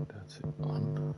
That's it on.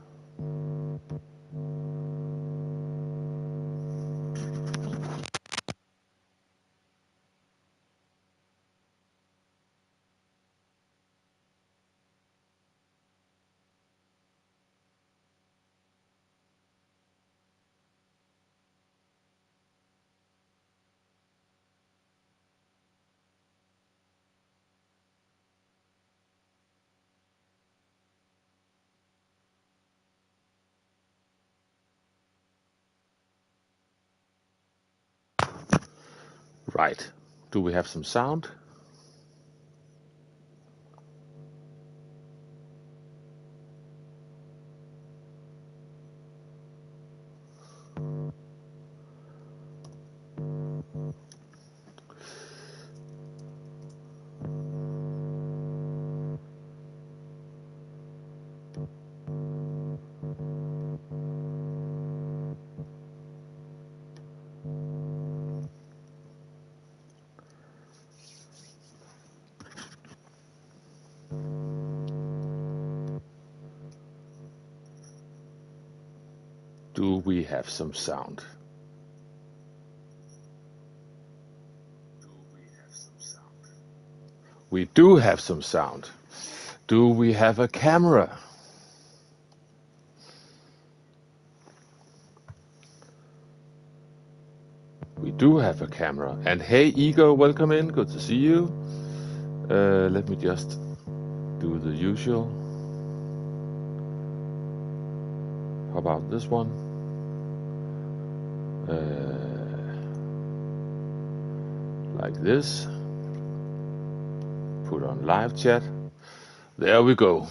Right. Do we have some sound? Do we have some sound? We do have some sound. Do we have a camera? We do have a camera. And hey, Ego, welcome in. Good to see you. Let me just do the usual. How about this one? Like this. Put on live chat. There we go.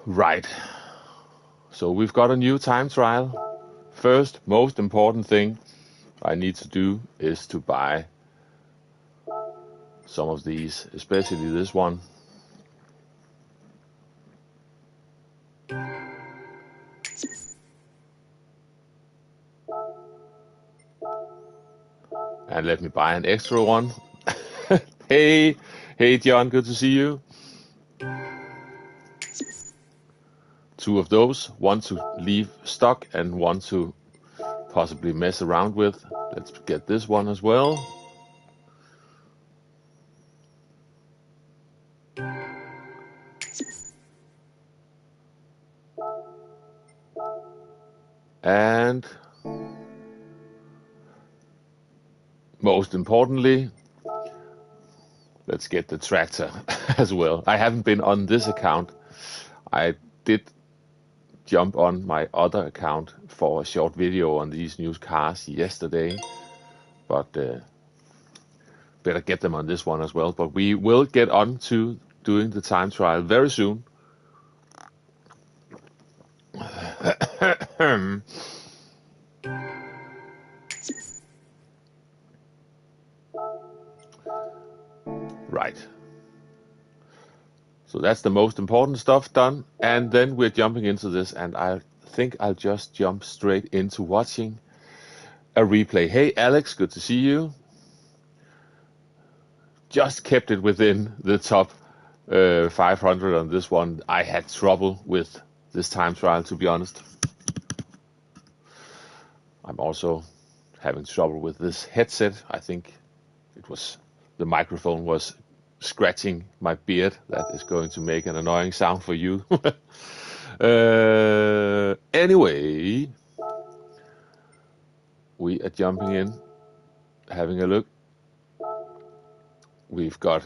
Right. So we've got a new time trial. First, most important thing I need to do is to buy some of these, especially this one. And let me buy an extra one. Hey John, good to see you. 2 of those, one to leave stock and one to possibly mess around with. Let's get this one as well. And most importantly, let's get the tractor as well. I haven't been on this account. I did jump on my other account for a short video on these new cars yesterday, but better get them on this one as well. But we will get on to doing the time trial very soon. Right. So that's the most important stuff done. And then we're jumping into this, and I think I'll just jump straight into watching a replay. Hey, Alex, good to see you. Just kept it within the top 500 on this one. I had trouble with this time trial, to be honest. I'm also having trouble with this headset. I think the microphone was scratching my beard. That is going to make an annoying sound for you. Anyway, we are jumping in, having a look. We've got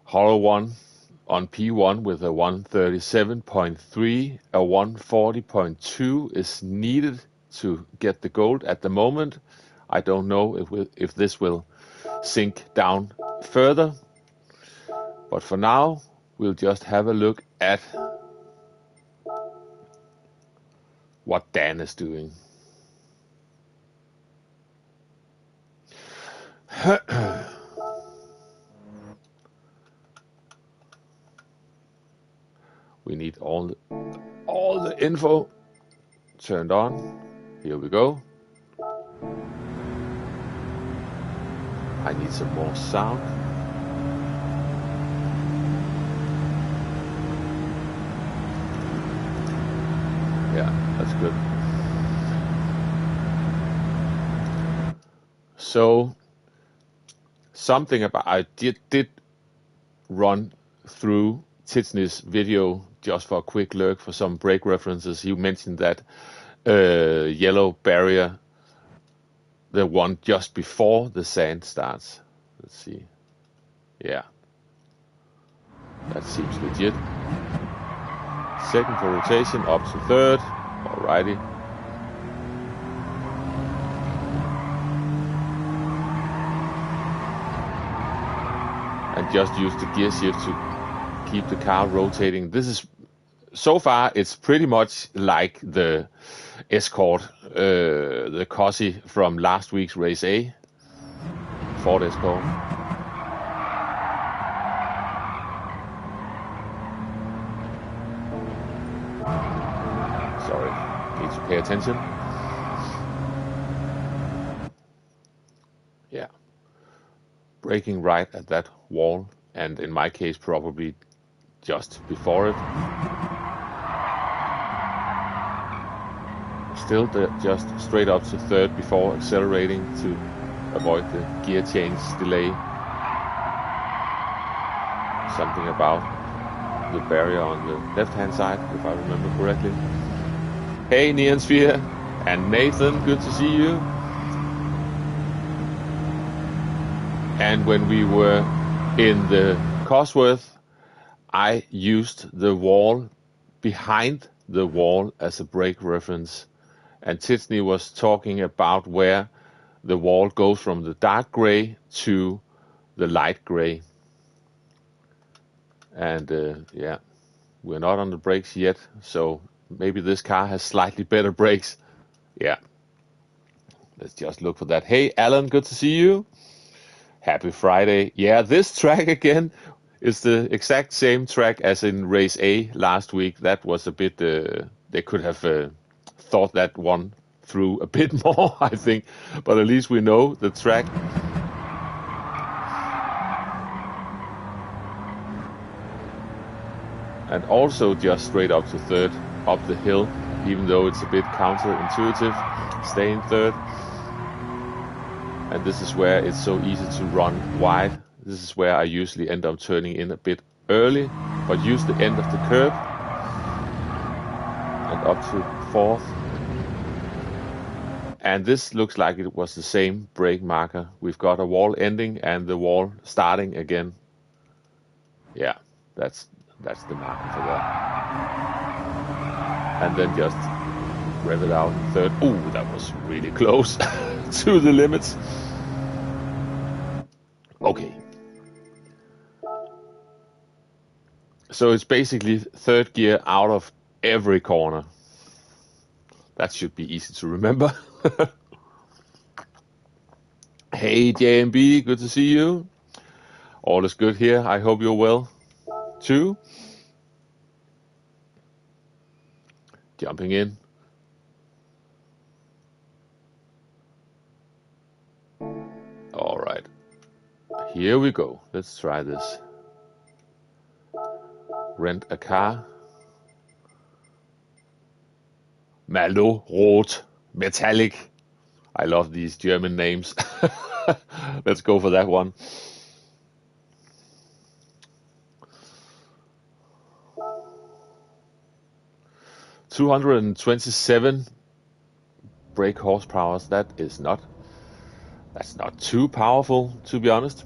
Hollow One on P1 with a 137.3, a 140.2 is needed to get the gold at the moment. I don't know if this will sink down further, but for now we'll just have a look at what Dan is doing. We need all the info turned on. Here we go. I need some more sound. Yeah, that's good. So something about I did run through Titsney's video just for a quick look for some break references. He mentioned that yellow barrier, the one just before the sand starts. Let's see. Yeah, that seems legit. Second for rotation, up to third. Alrighty. And just use the gear shift to keep the car rotating. This is, so far, it's pretty much like the Escort, the Cossi from last week's race A, Ford Escort. Sorry, need to pay attention. Yeah. Braking right at that wall, and in my case probably just before it. Still just straight up to third before accelerating to avoid the gear change delay. Something about the barrier on the left hand side, if I remember correctly. Hey Neon Sphere and Nathan, good to see you. And when we were in the Cosworth, I used the wall behind the wall as a brake reference. And Titsney was talking about where the wall goes from the dark gray to the light gray. And yeah, we're not on the brakes yet, so maybe this car has slightly better brakes. Yeah, let's just look for that. Hey Alan, good to see you. Happy Friday. Yeah, this track again is the exact same track as in race A last week. That was a bit, they could have thought that one through a bit more, I think. But at least we know the track. And also just straight up to third, up the hill, even though it's a bit counterintuitive, stay in third. And this is where it's so easy to run wide. This is where I usually end up turning in a bit early, but use the end of the curve and up to fourth. And this looks like it was the same brake marker. We've got a wall ending and the wall starting again. Yeah, that's the marker for that. And then just rev it out in third. Ooh, that was really close to the limits. Okay. So it's basically third gear out of every corner. That should be easy to remember. Hey JMB, good to see you. All is good here. I hope you're well too. Jumping in. All right. Here we go. Let's try this. Rent a car. Malo Rot Metallic. I love these German names. Let's go for that one. $227 brake horsepower. That's not too powerful, to be honest.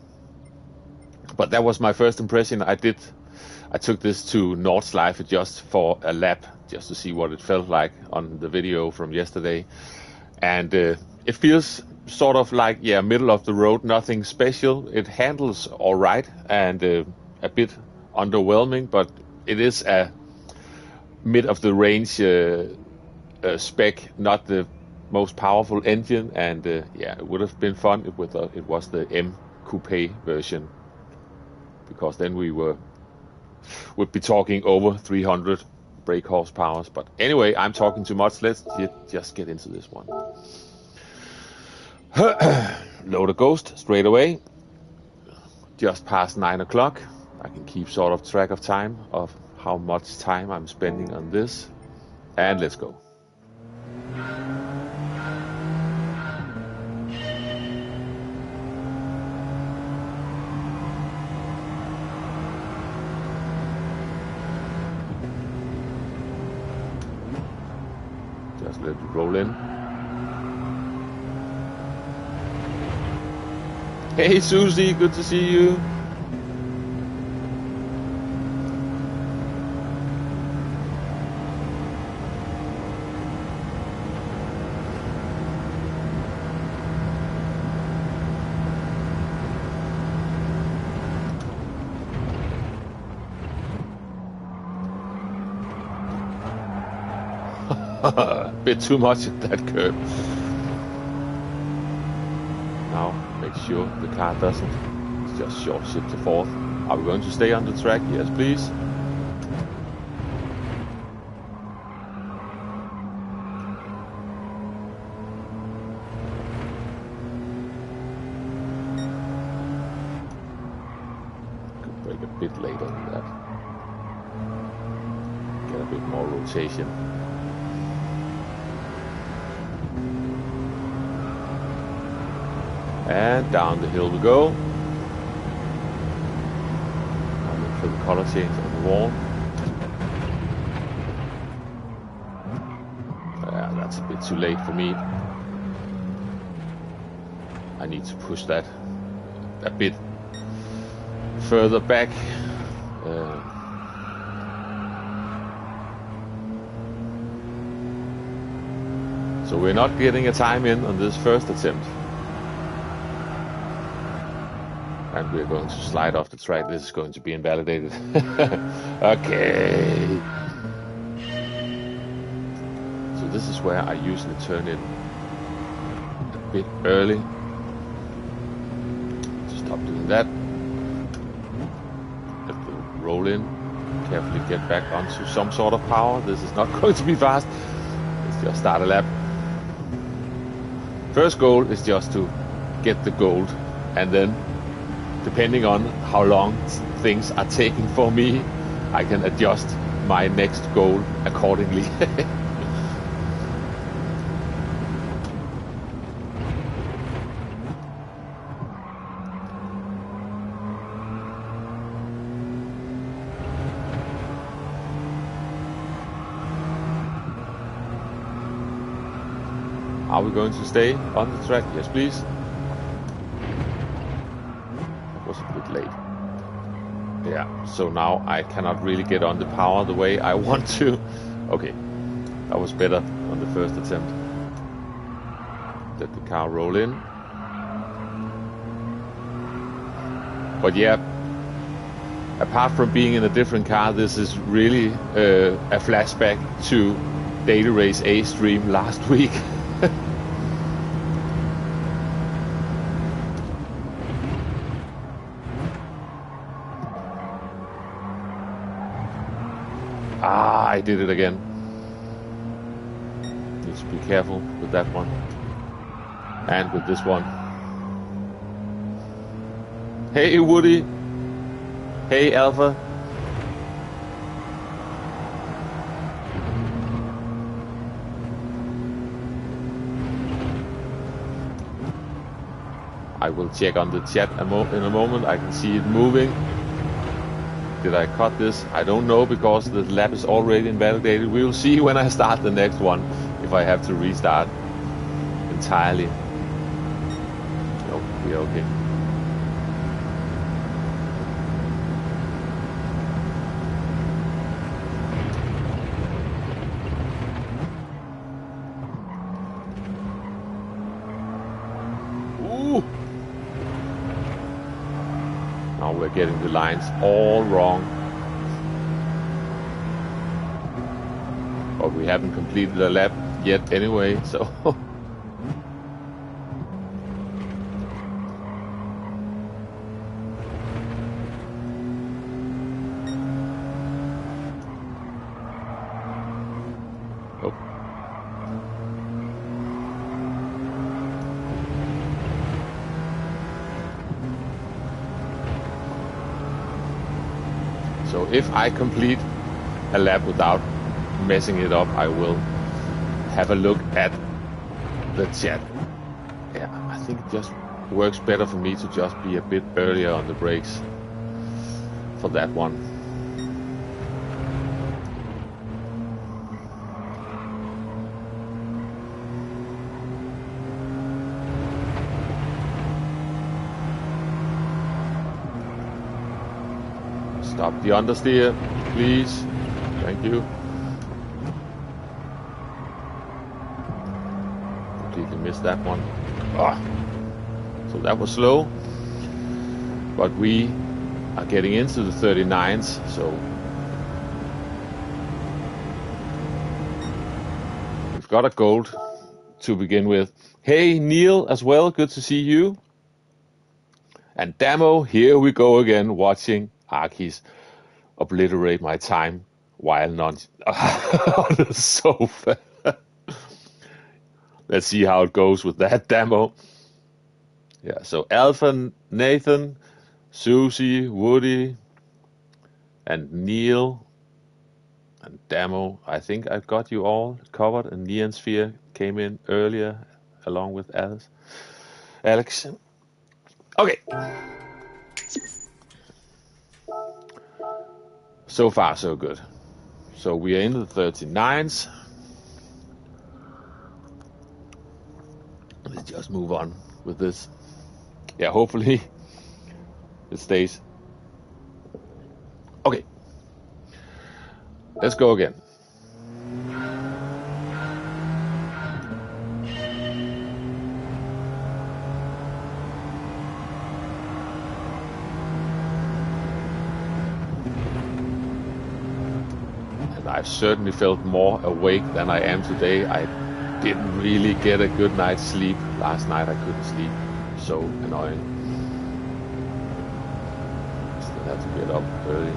But that was my first impression. I took this to Nordschleife just for a lap, just to see what it felt like on the video from yesterday. And it feels sort of like, middle of the road, nothing special. It handles all right and a bit underwhelming, but it is a mid of the range spec, not the most powerful engine. And it would have been fun if it was the M Coupe version, because then would be talking over 300 brake horsepower. But anyway, I'm talking too much. Let's just get into this one. Load a Ghost straight away. Just past 9 o'clock. I can keep sort of track of time, of how much time I'm spending on this. And let's go. Just let it roll in. Hey Susie, good to see you. A bit too much at that curve. Now make sure the car doesn't. It's just short shift to fourth. Are we going to stay on the track? Yes, please. Could brake a bit later than that. Get a bit more rotation. And down the hill we go. I'll look for the color change on the wall. That's a bit too late for me. I need to push that a bit further back. So we're not getting a time in on this first attempt. And we're going to slide off the track. This is going to be invalidated. Okay. So this is where I usually turn in a bit early. Stop doing that. Let the roll in. Carefully get back onto some sort of power. This is not going to be fast. Let's just start a lap. First goal is just to get the gold, and then depending on how long things are taking for me, I can adjust my next goal accordingly. Are we going to stay on the track? Yes, please. Was a bit late. Yeah, so now I cannot really get on the power the way I want to. Okay, that was better on the first attempt. Let the car roll in. But yeah, apart from being in a different car, this is really a flashback to Daily Race A stream last week. I did it again. Need to be careful with that one. And with this one. Hey Woody. Hey Alpha. I will check on the chat in a moment. I can see it moving. Did I cut this? I don't know, because the lap is already invalidated. We will see when I start the next one if I have to restart entirely. No, we're okay. Ooh! Now we're getting the lines all wrong. But we haven't completed the lap yet anyway, so... Oh. So if I complete a lap without messing it up, I will have a look at the chat. Yeah, I think it just works better for me to just be a bit earlier on the brakes for that one. Stop the understeer, please. Thank you. Completely missed that one. Ah. So that was slow. But we are getting into the 39s, so we've got a gold to begin with. Hey, Neil as well, good to see you. And Damo, here we go again, watching Arkis obliterate my time while on the sofa. Let's see how it goes with that Damo. Yeah, so Alpha, Nathan, Susie, Woody, and Neil, and Damo. I think I've got you all covered, and Neon Sphere came in earlier along with Alex. Okay. So far, so good. So we are in the 39s. Let's just move on with this. Yeah, hopefully it stays. Okay. Let's go again. I've certainly felt more awake than I am today. I didn't really get a good night's sleep. Last night I couldn't sleep. So annoying. Still have to get up early.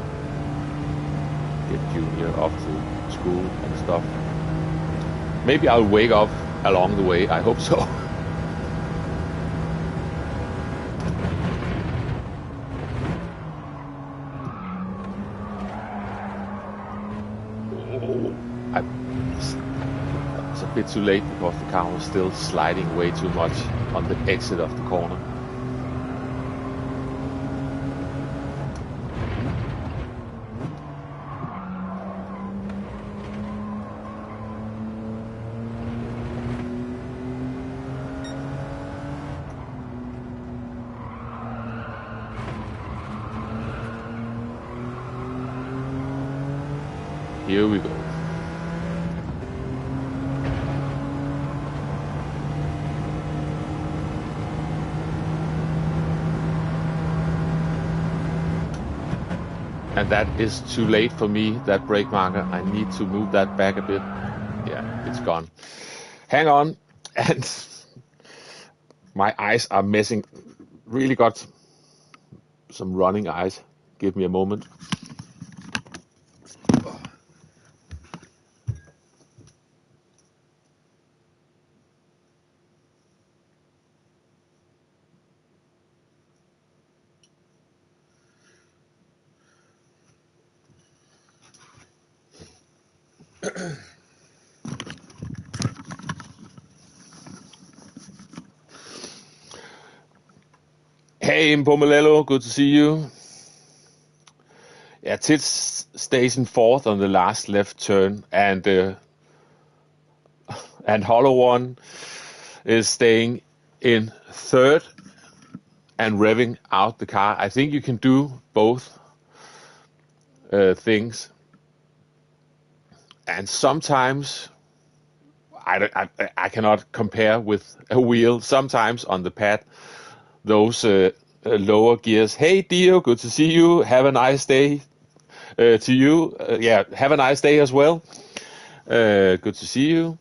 Get Junior off to school and stuff. Maybe I'll wake up along the way. I hope so. It's a bit too late because the car was still sliding way too much on the exit of the corner. Here we go. And that is too late for me, that brake marker. I need to move that back a bit. Yeah, it's gone. Hang on. And my eyes are messing. Really got some running eyes. Give me a moment. Hey, Pomelello, good to see you. Yeah, Tits stays in fourth on the last left turn, and Hollow One is staying in third and revving out the car. I think you can do both things, and sometimes I cannot compare with a wheel. Sometimes on the pad, those lower gears. Hey, Dio, good to see you. Have a nice day to you. Yeah, have a nice day as well. Good to see you.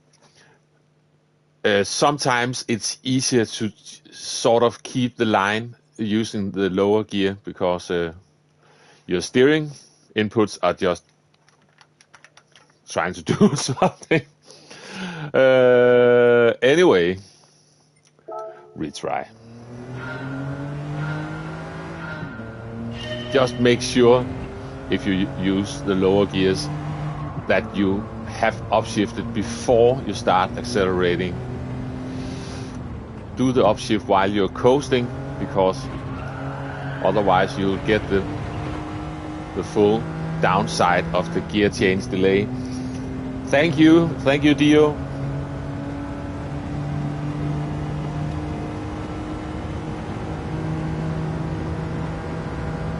Sometimes it's easier to sort of keep the line using the lower gear because your steering inputs are just trying to do something. Anyway, retry. Just make sure if you use the lower gears that you have upshifted before you start accelerating. Do the upshift while you're coasting, because otherwise you'll get the full downside of the gear change delay. Thank you, Dio.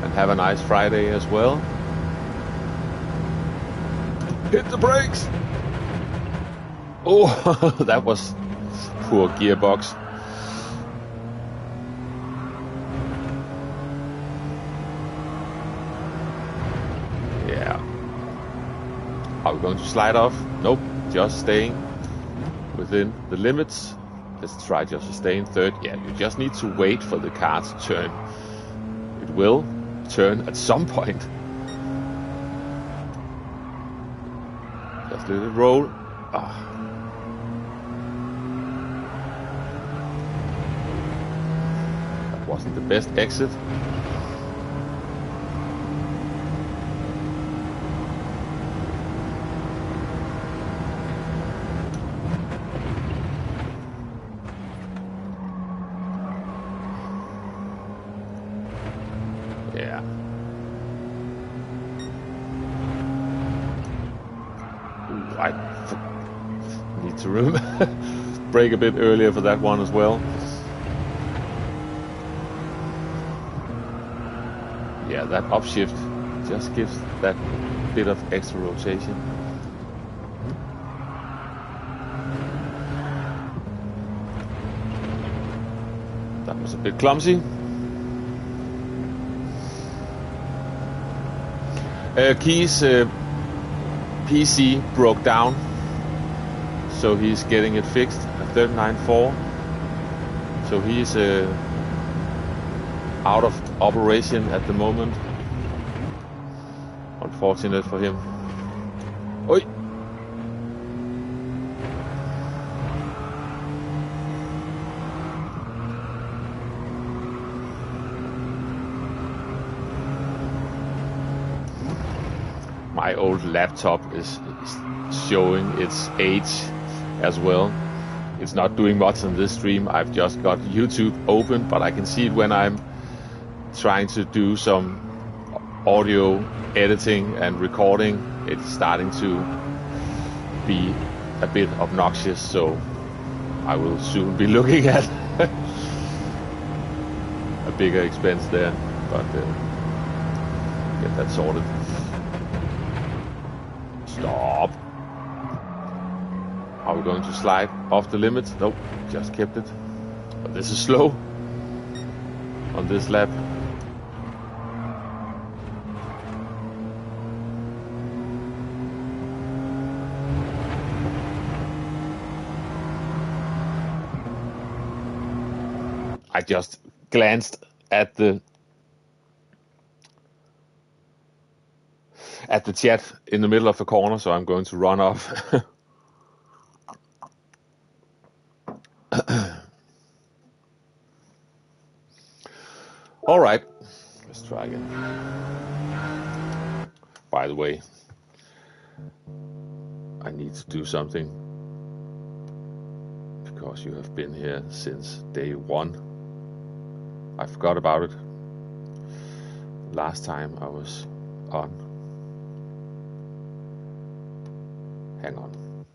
And have a nice Friday as well. Hit the brakes! Oh, that was poor gearbox. Yeah. Are we going to slide off? Nope, just staying within the limits. Let's try just to stay in third. Yeah, you just need to wait for the car to turn. It will turn at some point. Just let it roll. That wasn't the best exit. Yeah. Ooh, I need to brake a bit earlier for that one as well. Yeah, that upshift just gives that bit of extra rotation. That was a bit clumsy. Key's PC broke down, so he's getting it fixed at 39.4. So he's out of operation at the moment. Unfortunate for him. Oi! My old laptop is showing its age as well. It's not doing much on this stream. I've just got YouTube open, but I can see it when I'm trying to do some audio editing and recording. It's starting to be a bit obnoxious, so I will soon be looking at a bigger expense there, but get that sorted. Stop. Are we going to slide off the limits? Nope, just kept it. But this is slow on this lap. I just glanced at the chat in the middle of the corner, so I'm going to run off. All right, let's try again. By the way, I need to do something because you have been here since day one. I forgot about it last time I was on. Hang on.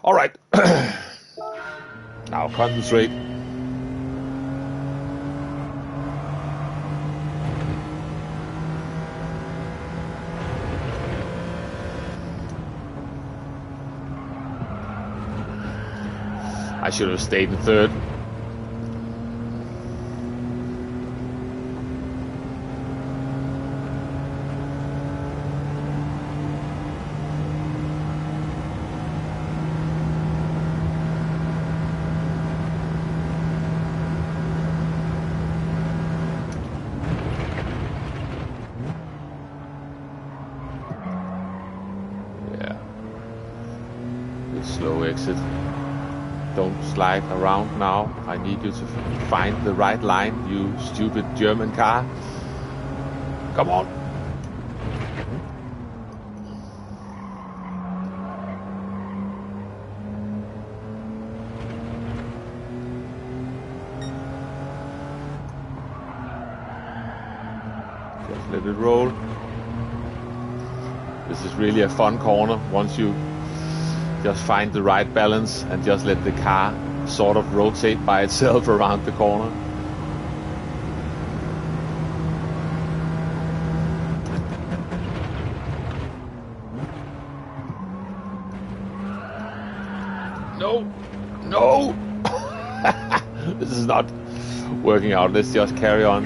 All right. Now concentrate. I should have stayed in third. Yeah. Good slow exit. Don't slide around now. I need you to find the right line, you stupid German car. Come on. Just let it roll. This is really a fun corner once you just find the right balance and just let the car sort of rotate by itself around the corner. No, no! This is not working out. Let's just carry on.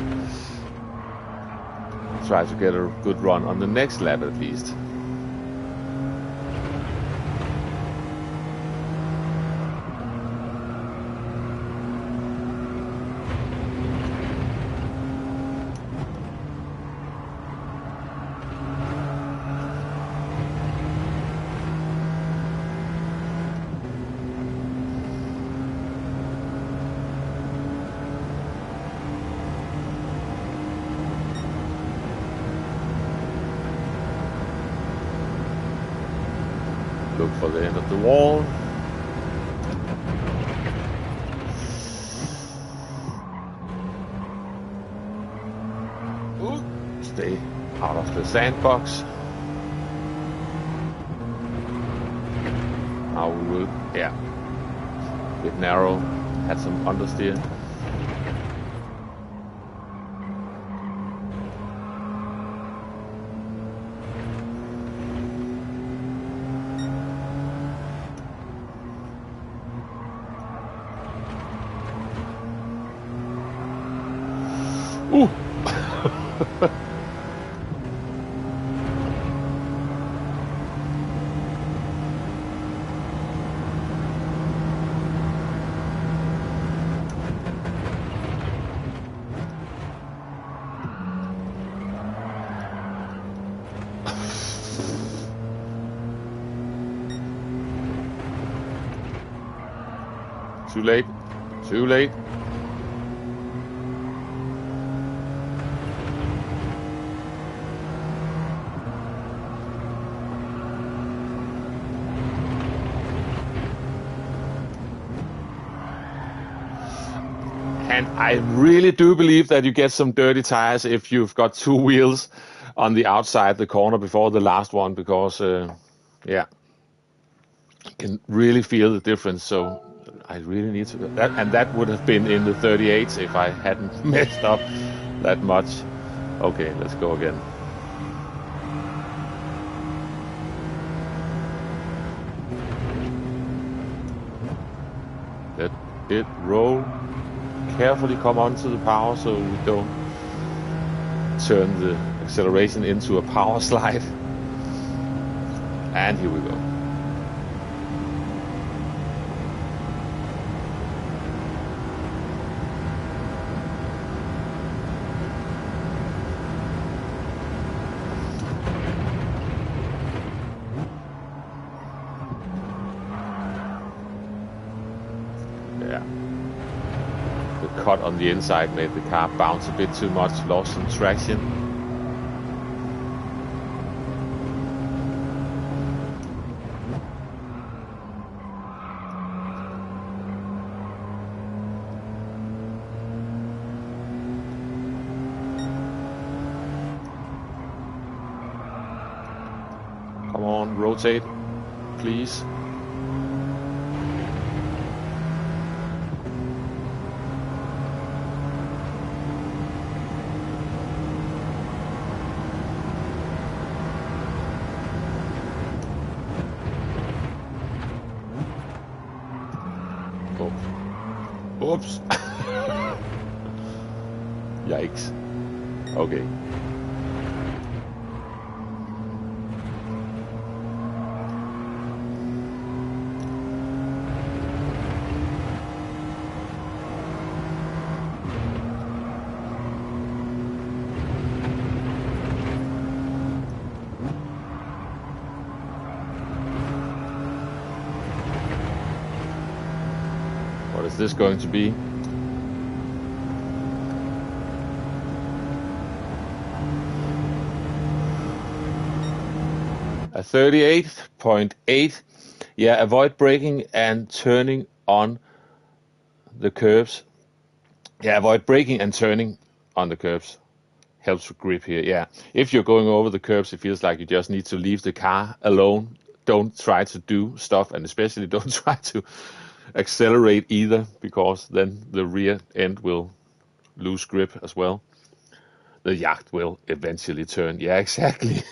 Try to get a good run on the next lap at least. Look for the end of the wall. Ooh, stay out of the sandbox. Now we will, yeah, a bit narrow, had some understeer. Ooh. Too late. Too late. And I really do believe that you get some dirty tires if you've got two wheels on the outside the corner before the last one, because yeah, you can really feel the difference. So I really need to, and that would have been in the 38s if I hadn't messed up that much. Okay, let's go again. Let it roll. Carefully come onto the power so we don't turn the acceleration into a power slide. And here we go. Yeah. The cut on the inside made the car bounce a bit too much, lost some traction. rotate, please. Oops. Yikes. Okay. What is this going to be? A 38.8. Yeah, avoid braking and turning on the curbs. Yeah, avoid braking and turning on the curbs. Helps with grip here, yeah. If you're going over the curbs, it feels like you just need to leave the car alone. Don't try to do stuff, and especially don't try to accelerate either, because then the rear end will lose grip as well. The yacht will eventually turn. Yeah, exactly.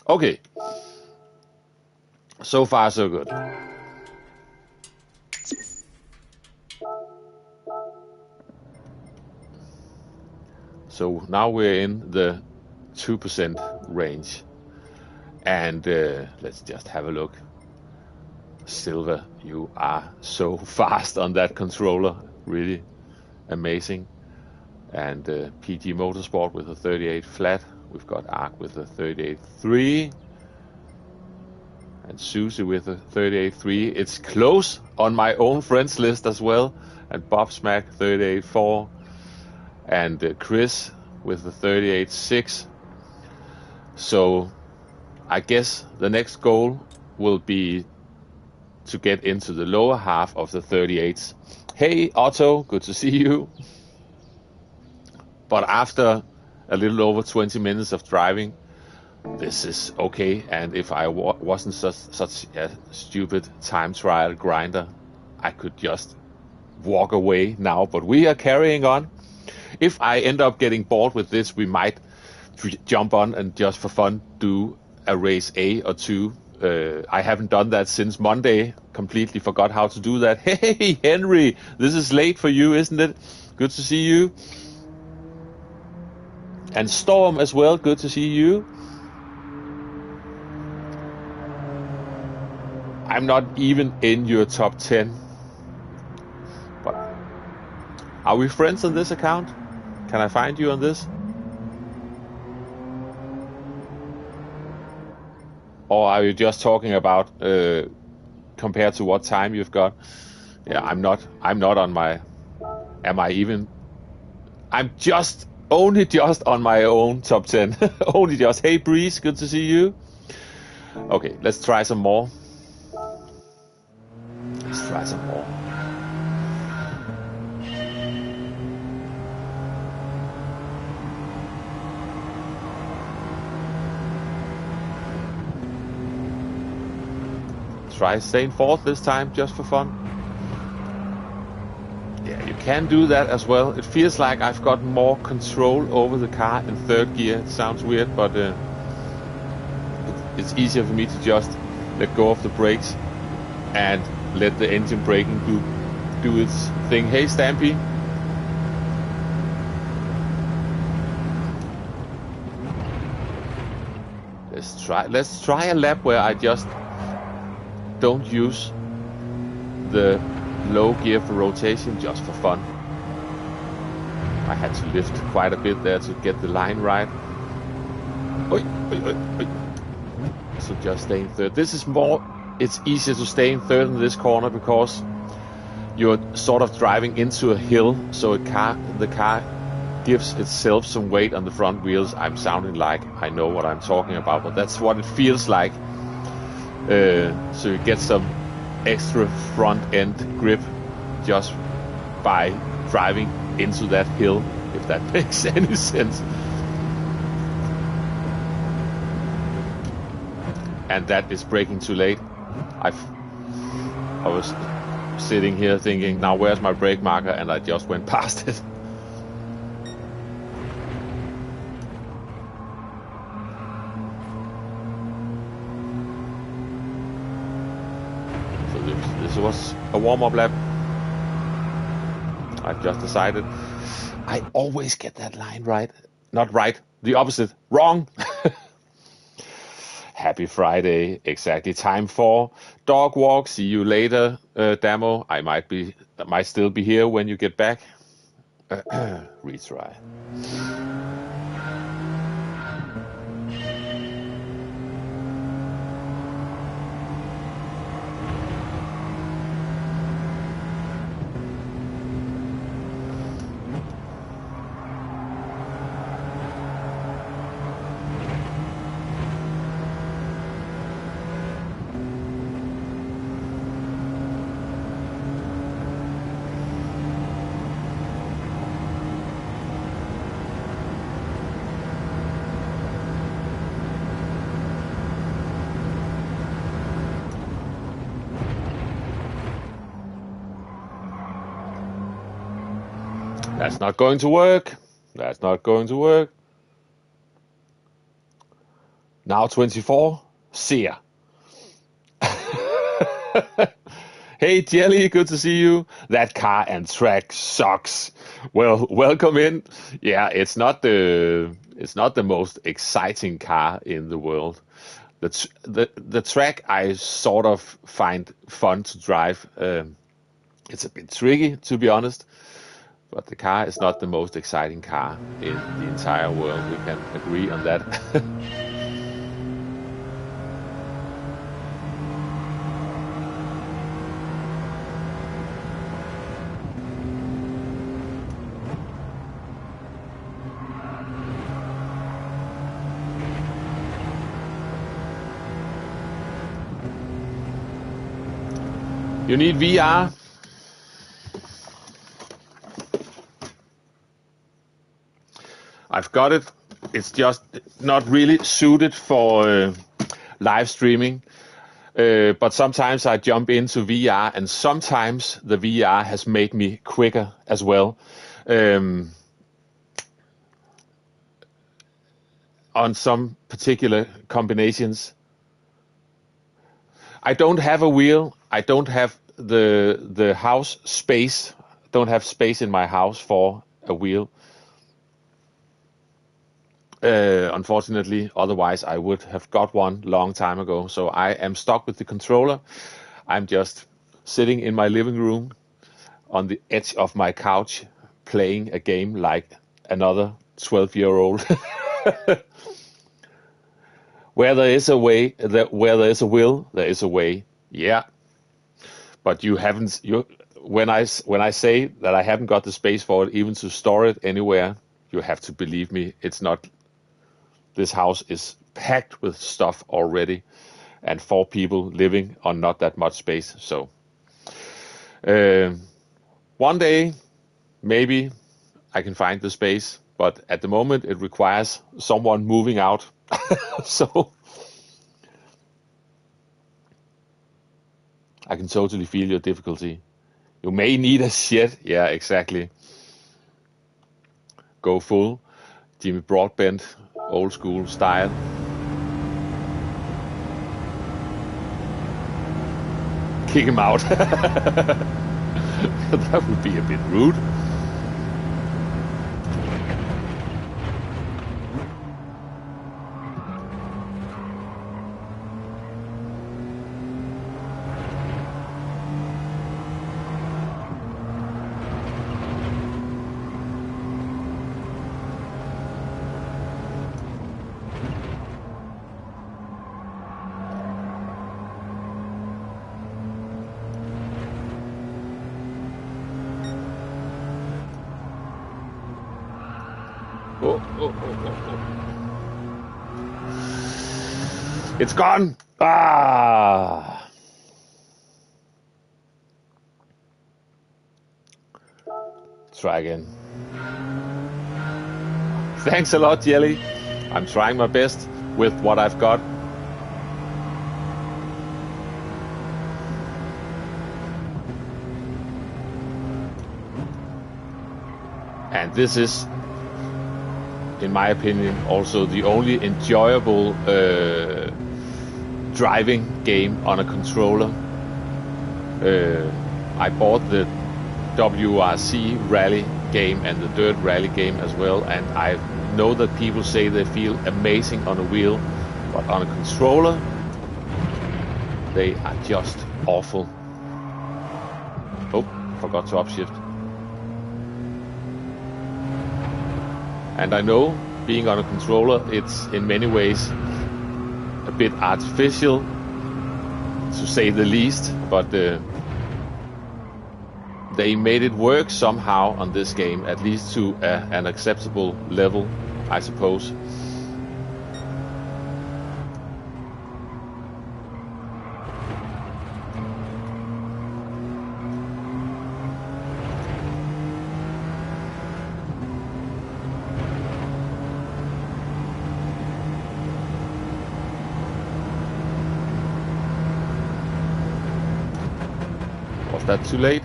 Okay. So far, so good. So now we're in the 2% range. And let's just have a look. Silver, you are so fast on that controller. Really amazing. And PG Motorsport with a 38 flat. We've got Arc with a 38.3. And Susie with a 38.3. It's close on my own friends list as well. And Bob Smack 38.4. And Chris with the 38.6. So I guess the next goal will be to get into the lower half of the 38s. Hey Otto, good to see you. But after a little over 20 minutes of driving, this is okay. And if I wasn't such a stupid time trial grinder, I could just walk away now. But we are carrying on. If I end up getting bored with this, we might jump on and just for fun do a race A or 2. I haven't done that since Monday. Completely forgot how to do that. Hey, Henry, this is late for you, isn't it? Good to see you. And Storm as well, good to see you. I'm not even in your top 10. But are we friends on this account? Can I find you on this? Or are you just talking about compared to what time you've got? Yeah, I'm not on my. Am I even? I'm only just on my own top 10. Only just. Hey Breeze, good to see you. Okay, let's try some more. Let's try some more. Try staying fourth this time, just for fun. Yeah, you can do that as well. It feels like I've got more control over the car in third gear. It sounds weird, but it's easier for me to just let go of the brakes and let the engine braking do its thing. Hey, Stampy. Let's try a lap where I just don't use the low gear for rotation, just for fun. I had to lift quite a bit there to get the line right. Oi, oi, oi, oi. So just stay in third. This is more, it's easier to stay in third in this corner because you're sort of driving into a hill, so the car gives itself some weight on the front wheels. I'm sounding like I know what I'm talking about, but that's what it feels like. So you get some extra front end grip just by driving into that hill, if that makes any sense. and that is braking too late. I was sitting here thinking, now where's my brake marker, and I just went past it. So this was a warm-up lap. I've just decided I always get that line right. Not right, the opposite. Wrong. Happy Friday. Exactly. Time for dog walk. See you later, Damo. I might still be here when you get back. Retry. That's not going to work. That's not going to work. Now 24. See ya. Hey Jelly, good to see you. That car and track sucks. Well, welcome in. Yeah, it's not the most exciting car in the world. The track I sort of find fun to drive. It's a bit tricky, to be honest. But the car is not the most exciting car in the entire world. We can agree on that. You need VR. I've got it. It's just not really suited for live streaming. But sometimes I jump into VR, and sometimes the VR has made me quicker as well. On some particular combinations. I don't have a wheel. I don't have the house space. Don't have space in my house for a wheel. Unfortunately, otherwise I would have got one long time ago. So I am stuck with the controller. I'm just sitting in my living room on the edge of my couch playing a game like another 12-year-old. Where there is a way, where there is a will, there is a way. Yeah, but you haven't. When I say that I haven't got the space for it, even to store it anywhere, you have to believe me. It's not. This house is packed with stuff already, and 4 people living on not that much space. So one day, maybe I can find the space, but at the moment it requires someone moving out. So I can totally feel your difficulty. You may need a shed. Yeah, exactly. Go full Jimmy Broadbent, old school style. Kick him out. That would be a bit rude. Oh. It's gone. Ah. Try again. Thanks a lot, Jelly. I'm trying my best with what I've got. And this is, in my opinion, also the only enjoyable driving game on a controller. I bought the WRC rally game and the dirt rally game as well, and I know that people say they feel amazing on a wheel, but on a controller they are just awful. Oh, forgot to upshift. And I know, being on a controller, it's in many ways a bit artificial, to say the least, but they made it work somehow on this game, at least to an acceptable level, I suppose. Was that too late?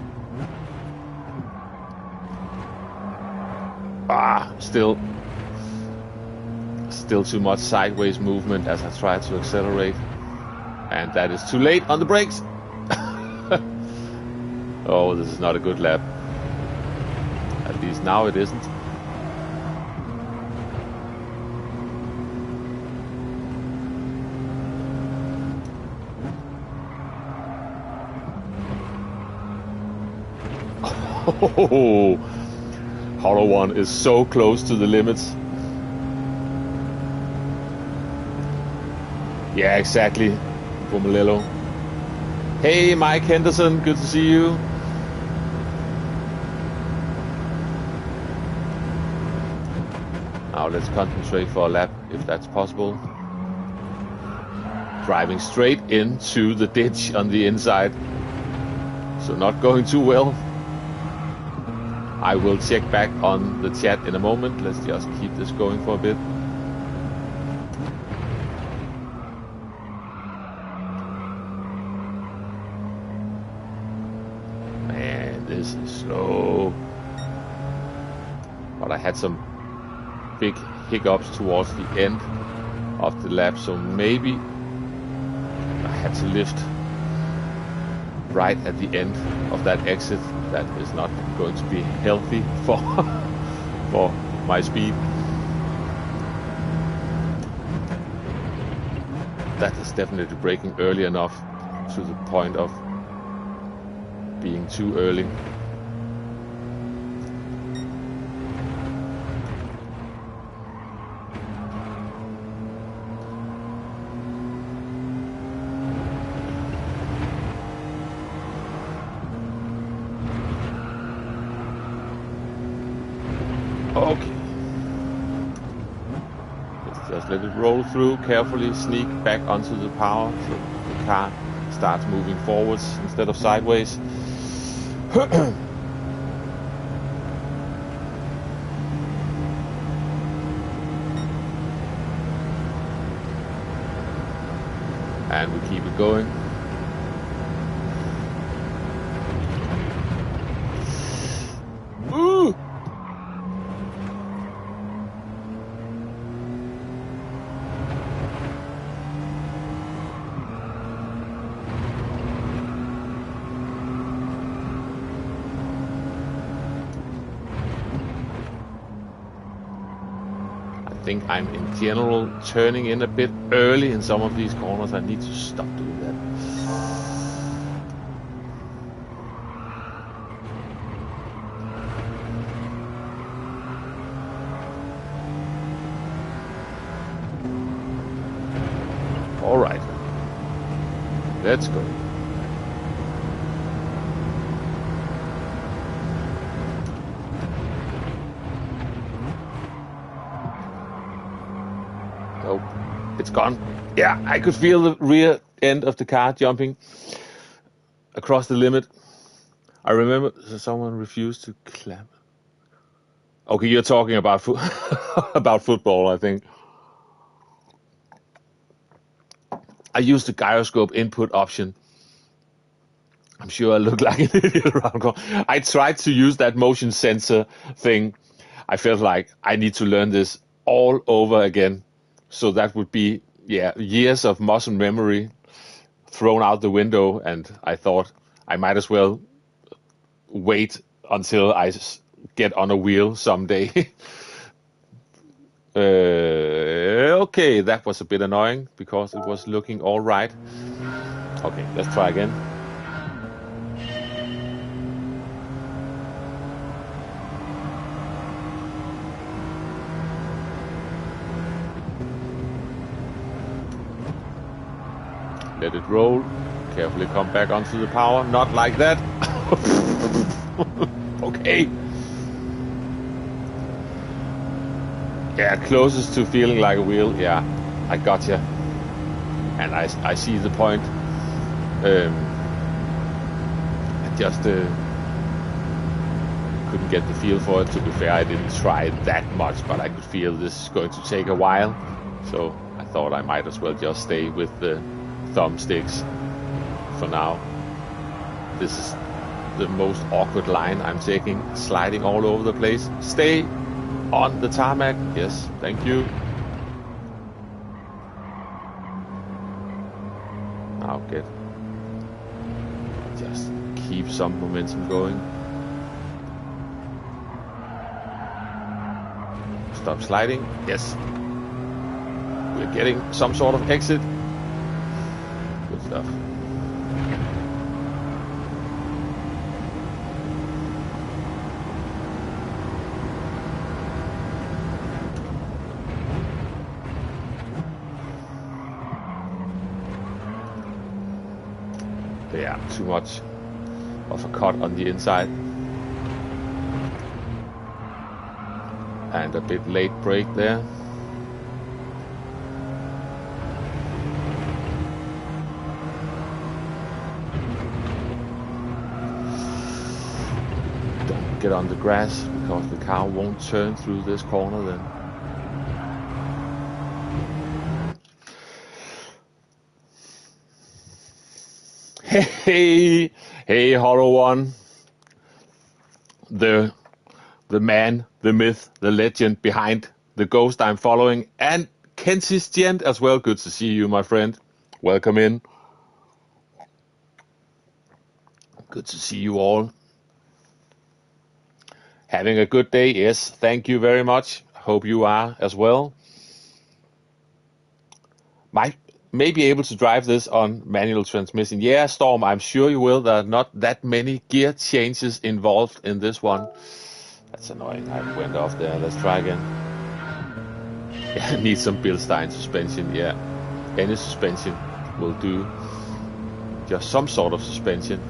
Still too much sideways movement as I try to accelerate, and that is too late on the brakes. Oh, this is not a good lap. At least now it isn't. Oh, Hollow One is so close to the limits. Yeah, exactly. Pomelello. Hey, Mike Henderson, good to see you. Now let's concentrate for a lap, if that's possible. Driving straight into the ditch on the inside. So not going too well. I will check back on the chat in a moment. Let's just keep this going for a bit. Man, this is slow. But I had some big hiccups towards the end of the lap, so maybe I had to lift right at the end of that exit. That is not going to be healthy for my speed. That is definitely braking early enough to the point of being too early. Okay. Let's just let it roll through, carefully sneak back onto the power so the car starts moving forwards instead of sideways. And we keep it going. Ooh! I think I'm in general turning in a bit early in some of these corners. I need to stop doing that. All right, let's go. Nope, it's gone. Yeah, I could feel the rear end of the car jumping across the limit. I remember someone refused to clap. Okay, you're talking about about football, I think. I used the gyroscope input option. I'm sure I look like an idiot around. I tried to use that motion sensor thing I felt like I need to learn this all over again. So that would be, yeah, years of muscle memory thrown out the window. And I thought I might as well wait until I get on a wheel someday. Okay, that was a bit annoying because it was looking all right. Okay, let's try again. Let it roll. Carefully come back onto the power. Not like that. Okay. Yeah, closest to feeling like a wheel. Yeah, I gotcha. And I see the point. I just couldn't get the feel for it. To be fair, I didn't try it that much, but I could feel this is going to take a while. So I thought I might as well just stay with the thumbsticks for now. This is the most awkward line I'm taking, sliding all over the place. Stay on the tarmac. Yes, thank you. Now just keep some momentum going. Stop sliding. Yes. We're getting some sort of exit. Good stuff. Yeah, too much of a cut on the inside. And a bit late brake there. Don't get on the grass because the car won't turn through this corner then. Hey, Hollow One. The man, the myth, the legend behind the ghost I'm following, and Kenzi's Gent as well. Good to see you, my friend. Welcome in. Good to see you all. Having a good day? Yes, thank you very much. Hope you are as well. May be able to drive this on manual transmission. Yeah, Storm, I'm sure you will. There are not that many gear changes involved in this one. That's annoying. I went off there. Let's try again. Yeah, need some Bilstein suspension. Yeah, any suspension will do. Just some sort of suspension.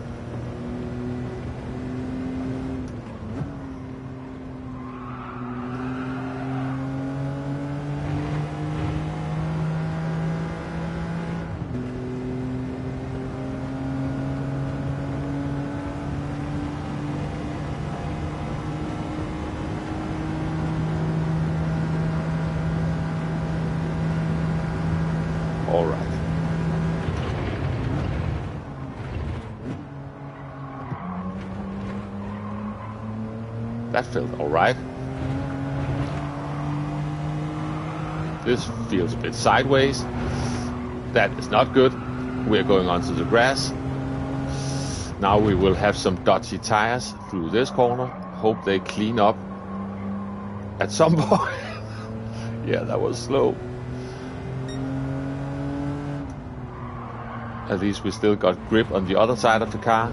All right. That felt all right. This feels a bit sideways. That is not good. We're going onto the grass. Now we will have some dodgy tires through this corner. Hope they clean up at some point. Yeah, that was slow. At least we still got grip on the other side of the car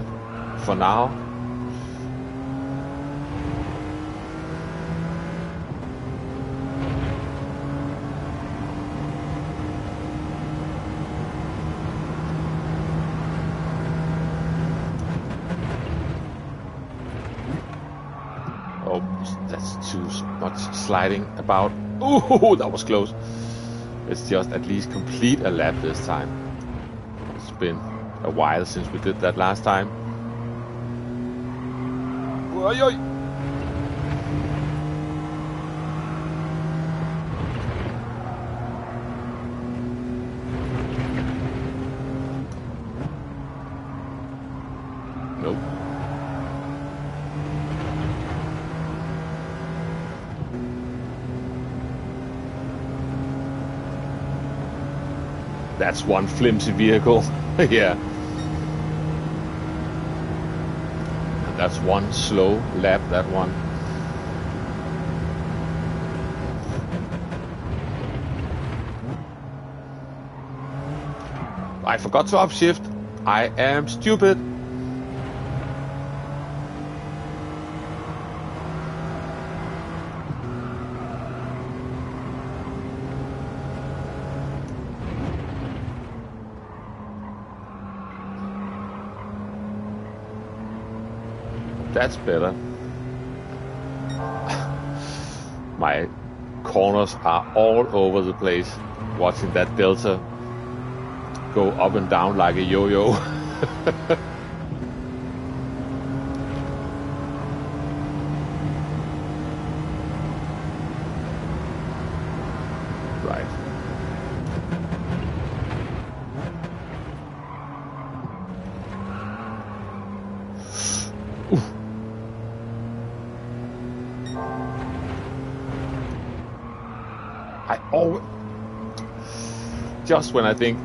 for now. Oh, that's too much sliding about. Ooh, that was close. Let's just at least complete a lap this time. It's been a while since we did that last time. Oy, oy. Nope. That's one flimsy vehicle. Yeah. And that's one slow lap, that one. I forgot to upshift. I am stupid. That's better. My corners are all over the place. Watching that delta go up and down like a yo-yo. Right. Oof. I always... Just when I think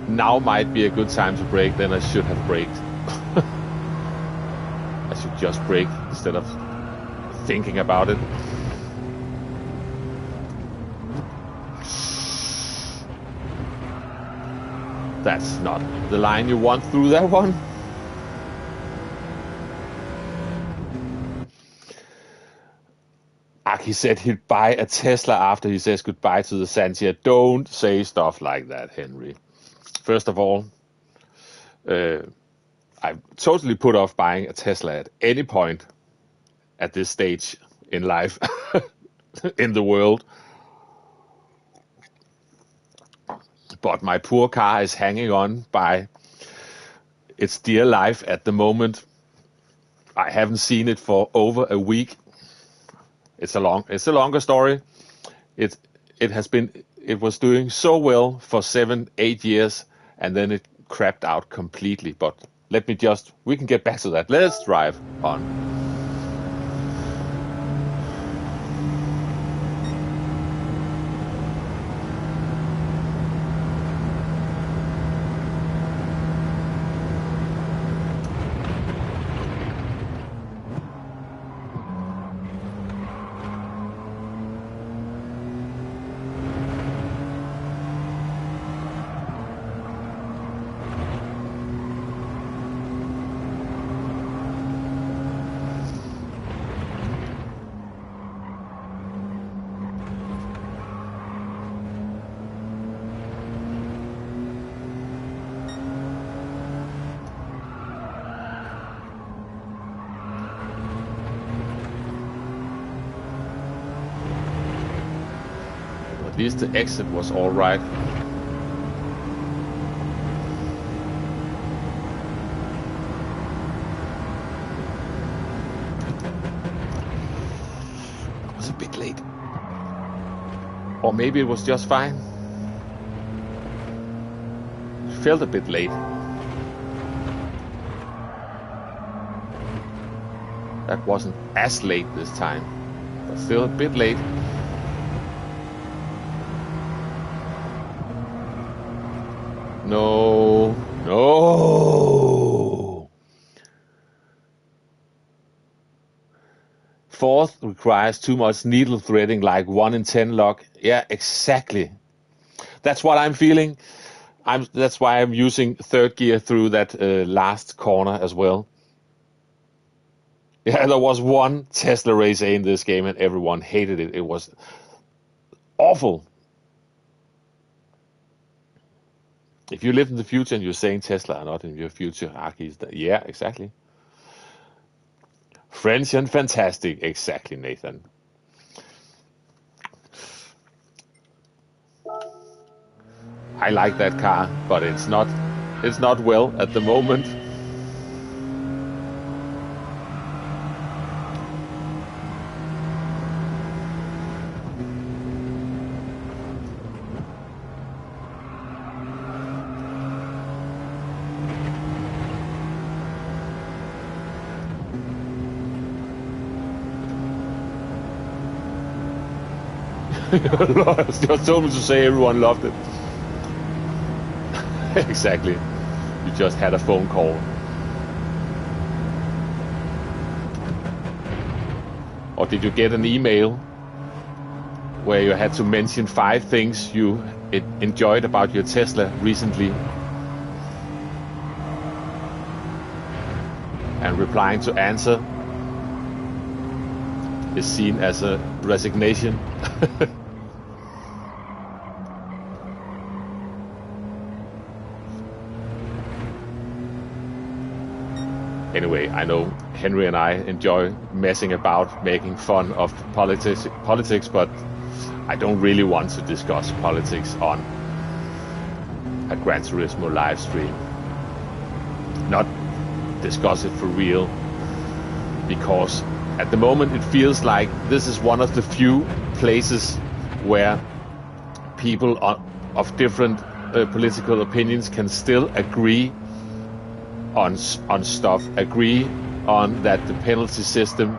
now might be a good time to brake, then I should have braked. I should just brake instead of thinking about it. That's not the line you want through that one. Aki said he'd buy a Tesla after he says goodbye to the Santia. Don't say stuff like that, Henry. First of all, I'm totally put off buying a Tesla at any point at this stage in life, in the world. But my poor car is hanging on by its dear life at the moment. I haven't seen it for over a week. It's a longer story. It was doing so well for 7-8 years, and then it crapped out completely. But we can get back to that. Let's drive on. At least the exit was all right. It was a bit late. Or maybe it was just fine. It felt a bit late. That wasn't as late this time, but still a bit late. No, no. Fourth requires too much needle threading, like 1 in 10 luck. Yeah, exactly. That's what I'm feeling. That's why I'm using third gear through that last corner as well. Yeah, there was one Tesla Race A in this game, and everyone hated it. It was awful. If you live in the future and you're saying Tesla are not in your future, Aki, yeah, exactly. French and fantastic, exactly, Nathan. I like that car, but it's not well at the moment. Just told me to say everyone loved it. Exactly. You just had a phone call. Or did you get an email where you had to mention 5 things you enjoyed about your Tesla recently? And replying to answer is seen as a resignation. Anyway, I know Henry and I enjoy messing about, making fun of politics, but I don't really want to discuss politics on a Gran Turismo live stream. Not discuss it for real, because at the moment it feels like this is one of the few places where people of different political opinions can still agree on stuff, agree on that the penalty system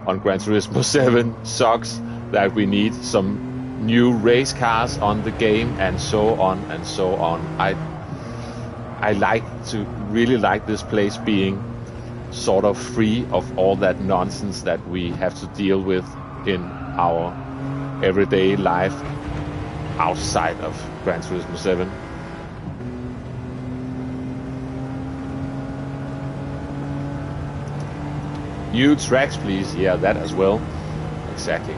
on Gran Turismo 7 sucks, that we need some new race cars on the game, and so on and so on. I really like this place being sort of free of all that nonsense that we have to deal with in our everyday life outside of Gran Turismo 7. New tracks, please. Yeah, that as well. Exactly.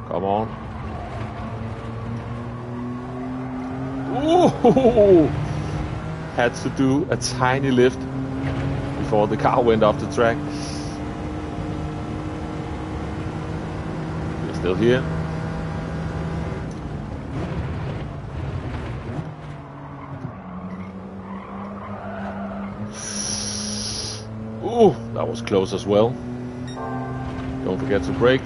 Come on. Ooh! Had to do a tiny lift before the car went off the track. We're still here. Ooh, that was close as well. Don't forget to brake.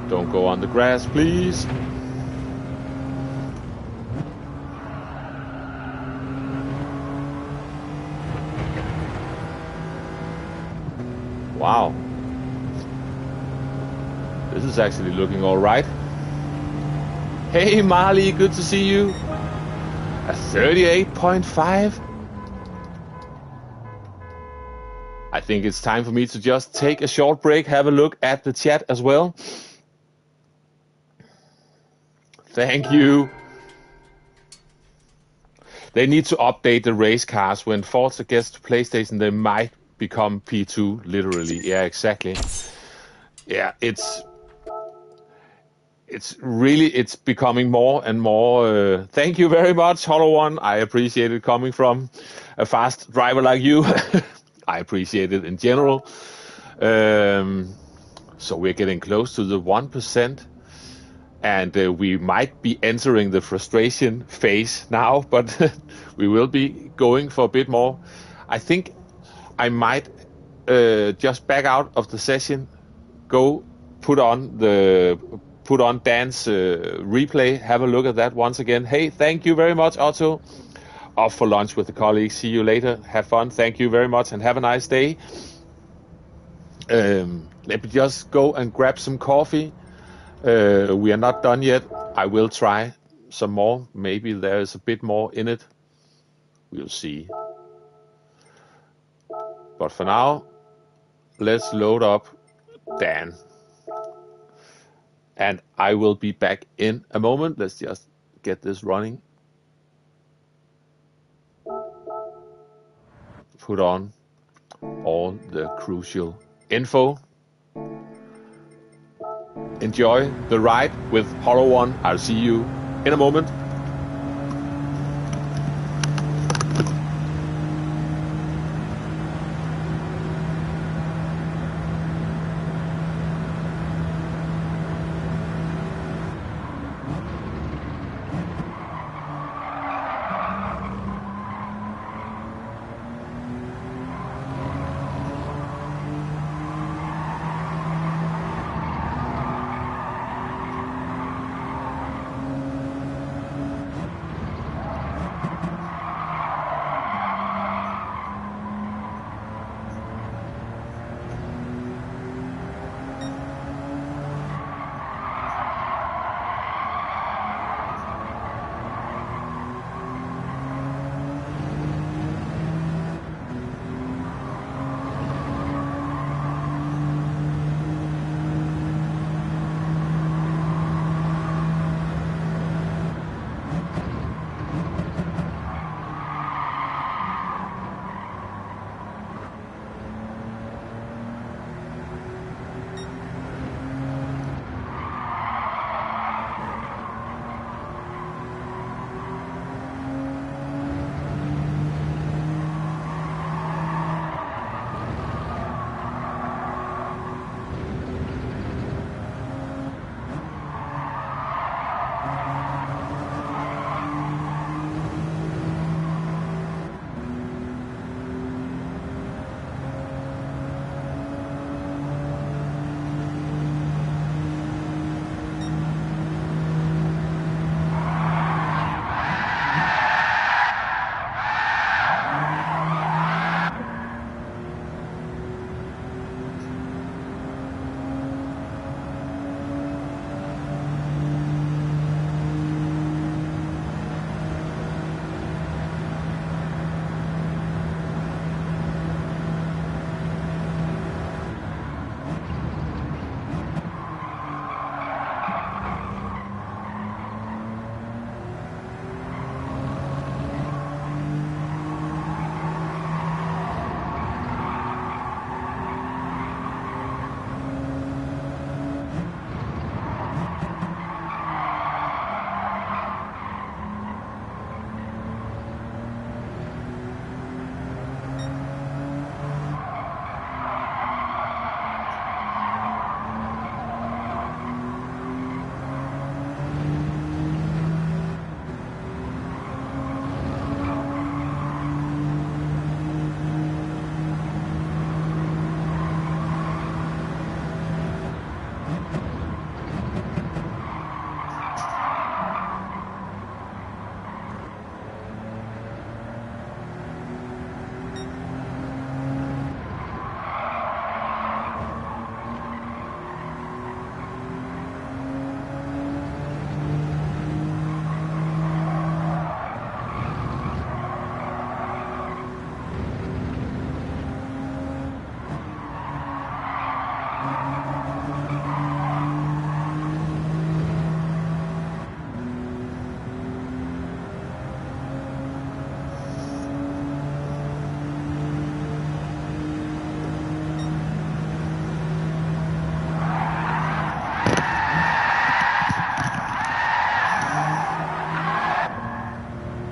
Don't go on the grass, please. Wow. This is actually looking all right. Hey, Marley, good to see you. A 38.5. I think it's time for me to just take a short break, have a look at the chat as well. Thank you. They need to update the race cars. When Forza gets to PlayStation, they might become P2, literally. Yeah, exactly. Yeah, it's becoming more and more. Thank you very much, Hollow One. I appreciate it coming from a fast driver like you. I appreciate it in general. So we're getting close to the 1%. And we might be entering the frustration phase now, but we will be going for a bit more. I think I might just back out of the session, go put on Dan's replay, have a look at that once again. Hey, thank you very much, Otto. Off for lunch with the colleagues. See you later. Have fun. Thank you very much and have a nice day. Let me just go and grab some coffee. We are not done yet. I will try some more. Maybe there is a bit more in it. We'll see. But for now, let's load up Dan. And I will be back in a moment. Let's just get this running. Put on all the crucial info. Enjoy the ride with Hollow One. I'll see you in a moment.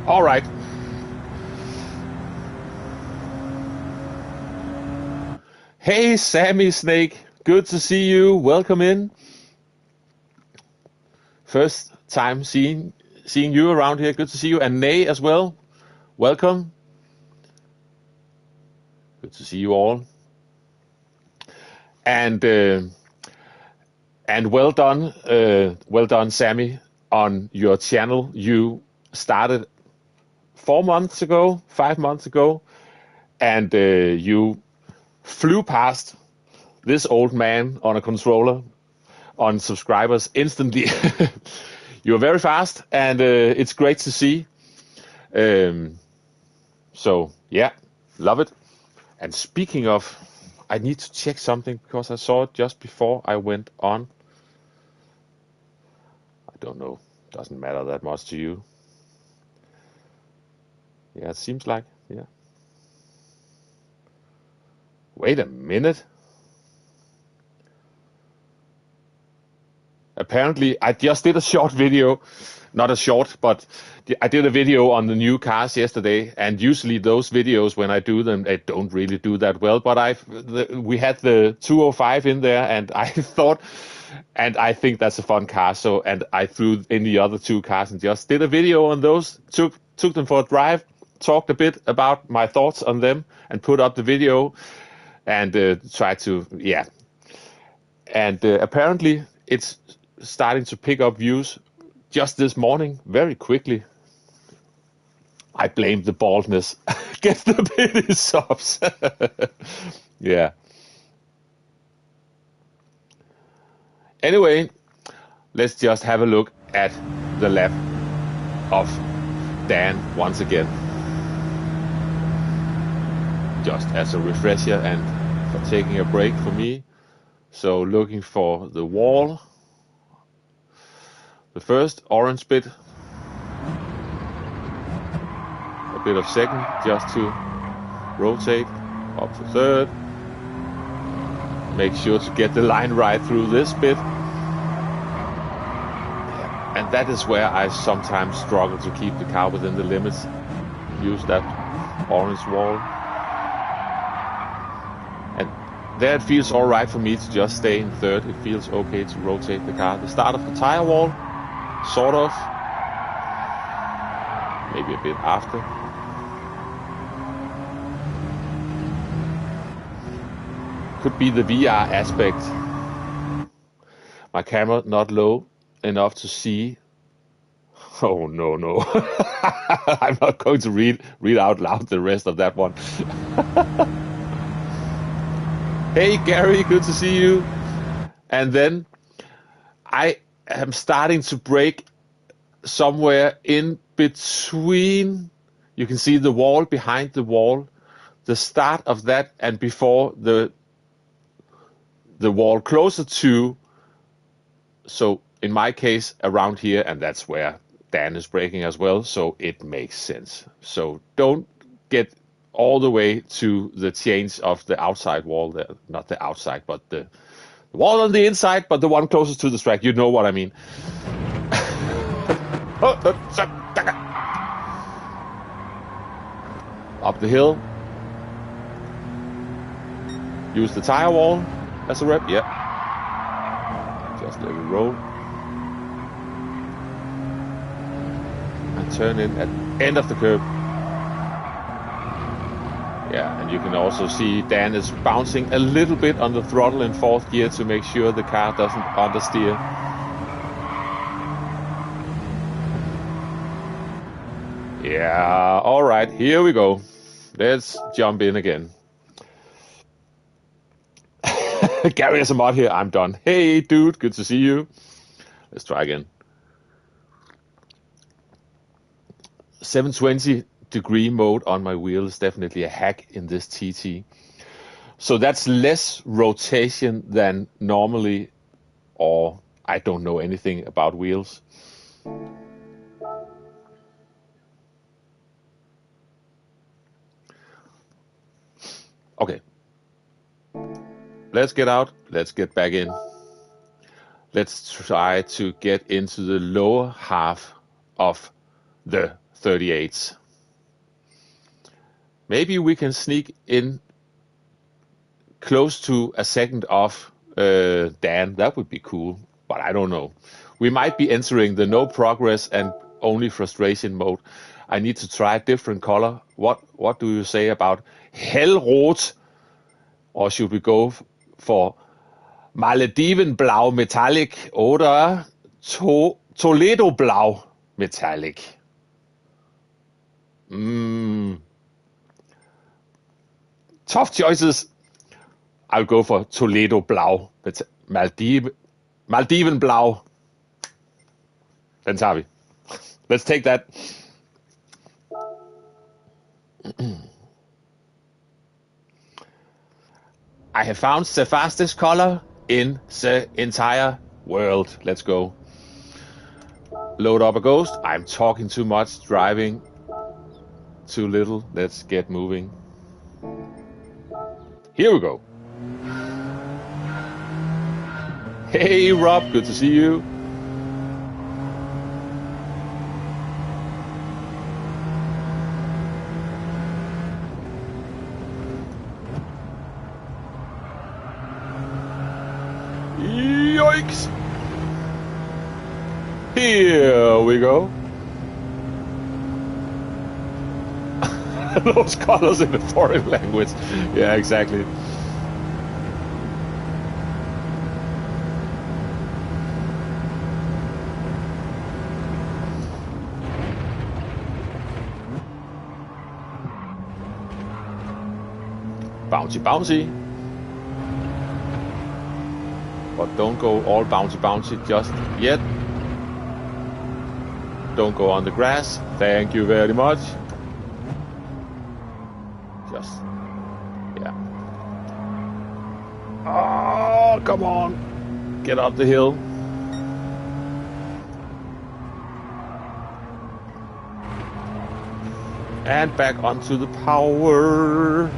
All right. Hey, Sammy Snake. Good to see you. Welcome in. First time seeing you around here. Good to see you. And Nay as well. Welcome. Good to see you all. And well done, Sammy, on your channel. You started 4 months ago, 5 months ago, and you flew past this old man on a controller on subscribers instantly. You're very fast, and it's great to see. So yeah, love it. And speaking of, I need to check something because I saw it just before I went on. I don't know. Doesn't matter that much to you. Yeah, it seems like, yeah. Wait a minute. apparently I just did a short video, not a short, but I did a video on the new cars yesterday, and usually those videos, when I do them, they don't really do that well, but we had the 205 in there, and I thought, and I think that's a fun car, so, and I threw in the other two cars and just did a video on those, took them for a drive, talked a bit about my thoughts on them, and put up the video, and tried to, yeah. And apparently it's starting to pick up views just this morning, very quickly. I blame the baldness. Get the pity subs. Yeah. Anyway, let's just have a look at the lap of Dan once again. Just as a refresher and for taking a break for me. So looking for the wall. The first orange bit. A bit of second just to rotate up to third. Make sure to get the line right through this bit. And that is where I sometimes struggle to keep the car within the limits. Use that orange wall. And there it feels alright for me to just stay in third. It feels okay to rotate the car. The start of the tire wall, sort of. Maybe a bit after. Could be the VR aspect. My camera not low enough to see. Oh no. I'm not going to read out loud the rest of that one. Hey Gary, good to see you. And then I am starting to break somewhere in between. You can see the wall behind the wall, the start of that, and before the wall closer to, so in my case around here, and that's where Dan is braking as well, so it makes sense. So don't get all the way to the change of the outside wall there, not the outside, but the wall on the inside, but the one closest to the track. You know what I mean. Up the hill. Use the tire wall as a rep. Yeah. Just let it roll. And turn in at the end of the curve. Yeah, and you can also see Dan is bouncing a little bit on the throttle in fourth gear to make sure the car doesn't understeer. Yeah, all right, here we go. Let's jump in again. Gary has a mod here. I'm done. Hey, dude, good to see you. Let's try again. 720-degree mode on my wheel is definitely a hack in this TT. So that's less rotation than normally, or I don't know anything about wheels. Okay. Let's get out. Let's get back in. Let's try to get into the lower half of the 38s. Maybe we can sneak in close to a second off Dan. That would be cool, but I don't know. We might be entering the no progress and only frustration mode. I need to try a different color. What do you say about hellrot? Or should we go for Maledivenblau metallic oder Toledo blau metallic? Tough choices. I'll go for Toledo blau. Maldivenblau. Den tager vi. Let's take that. I have found the fastest color in the entire world. Let's go. Load up a ghost. I'm talking too much, driving too little. Let's get moving. Here we go. Hey Rob, good to see you. brakes. Here we go. Those colors in the foreign language. Yeah, exactly. Bouncy, bouncy. But don't go all bouncy, bouncy just yet. Don't go on the grass. Thank you very much. Just, yeah. Oh, come on. Get up the hill. And back onto the power.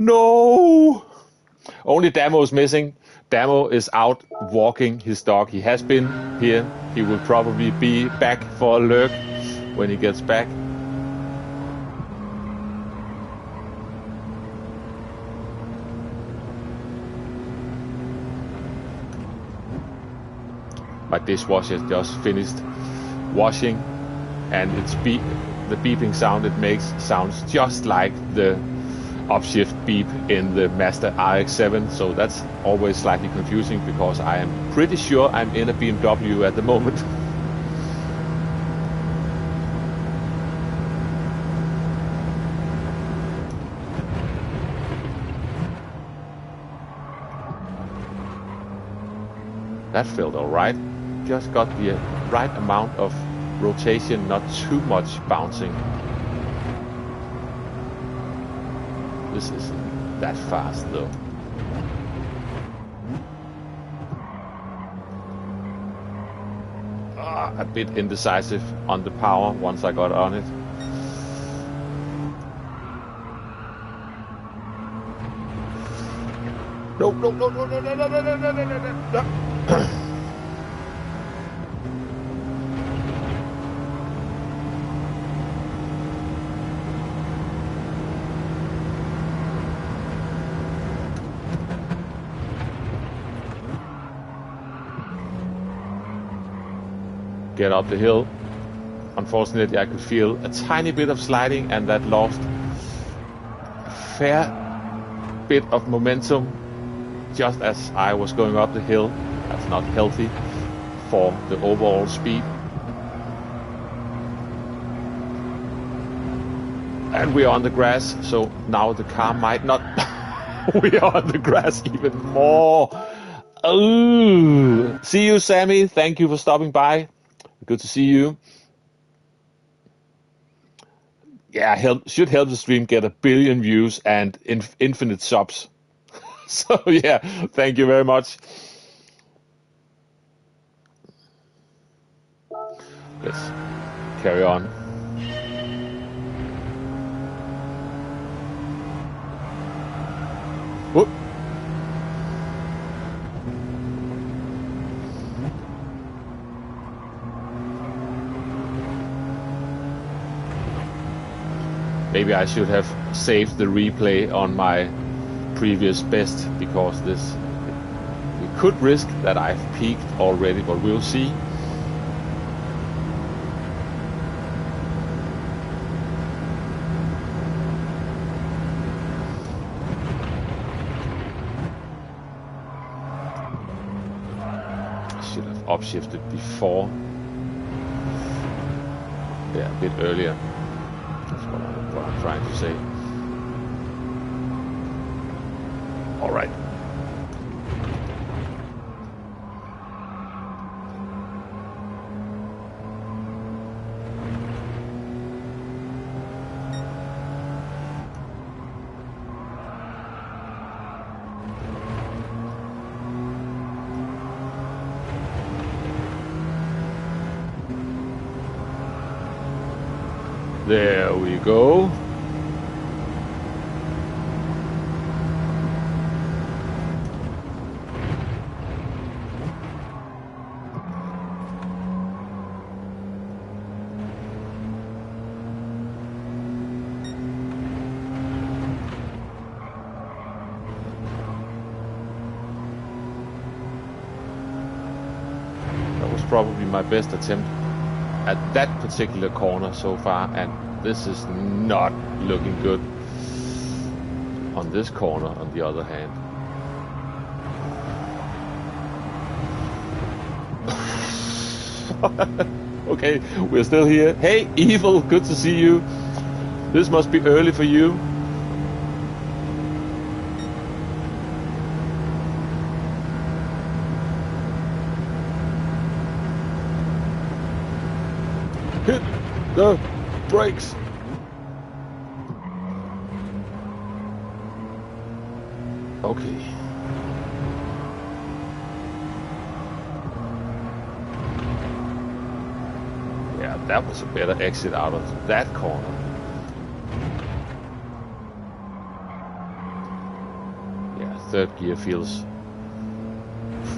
No! Only Damo is missing. Damo is out walking his dog. He has been here. He will probably be back for a lurk when he gets back. My dishwasher just finished washing, and the beeping sound it makes sounds just like the upshift beep in the Mazda RX-7, so that's always slightly confusing because I am pretty sure I'm in a BMW at the moment. That felt alright. Just got the right amount of rotation, not too much bouncing. This isn't that fast though. A bit indecisive on the power once I got on it. No, no, no, no, no, no, no, no, no, no, no, no. Get up the hill. Unfortunately, I could feel a tiny bit of sliding, and that lost a fair bit of momentum just as I was going up the hill. That's not healthy for the overall speed. And we are on the grass, so now the car might not. We are on the grass even more. Oh, see you, Sammy. Thank you for stopping by. Good to see you. Yeah, should help the stream get 1 billion views and infinite subs. So yeah, thank you very much. Let's carry on. Whoop. Maybe I should have saved the replay on my previous best, because we could risk that I've peaked already, but we'll see. I should have upshifted before. Yeah, a bit earlier. That's what I'm trying to say. All right. There we go. probably my best attempt at that particular corner so far, and this is not looking good on this corner on the other hand. Okay, we're still here. Hey, Evil, good to see you. This must be early for you. Hit the brakes. Okay. Yeah, that was a better exit out of that corner. Yeah, third gear feels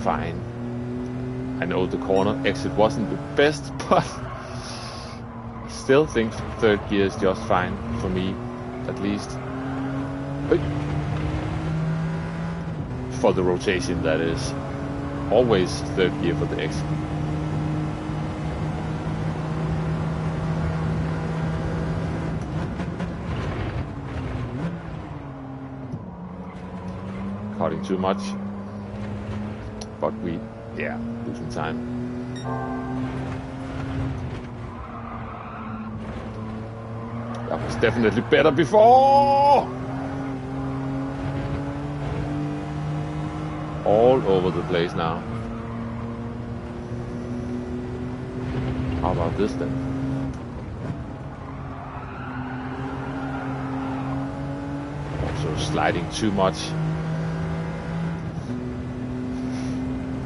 fine. I know the corner exit wasn't the best, but I still think third gear is just fine for me, at least. For the rotation, that is. Always third gear for the exit. Cutting too much, but losing time. That was definitely better before. All over the place now. How about this then? Also sliding too much.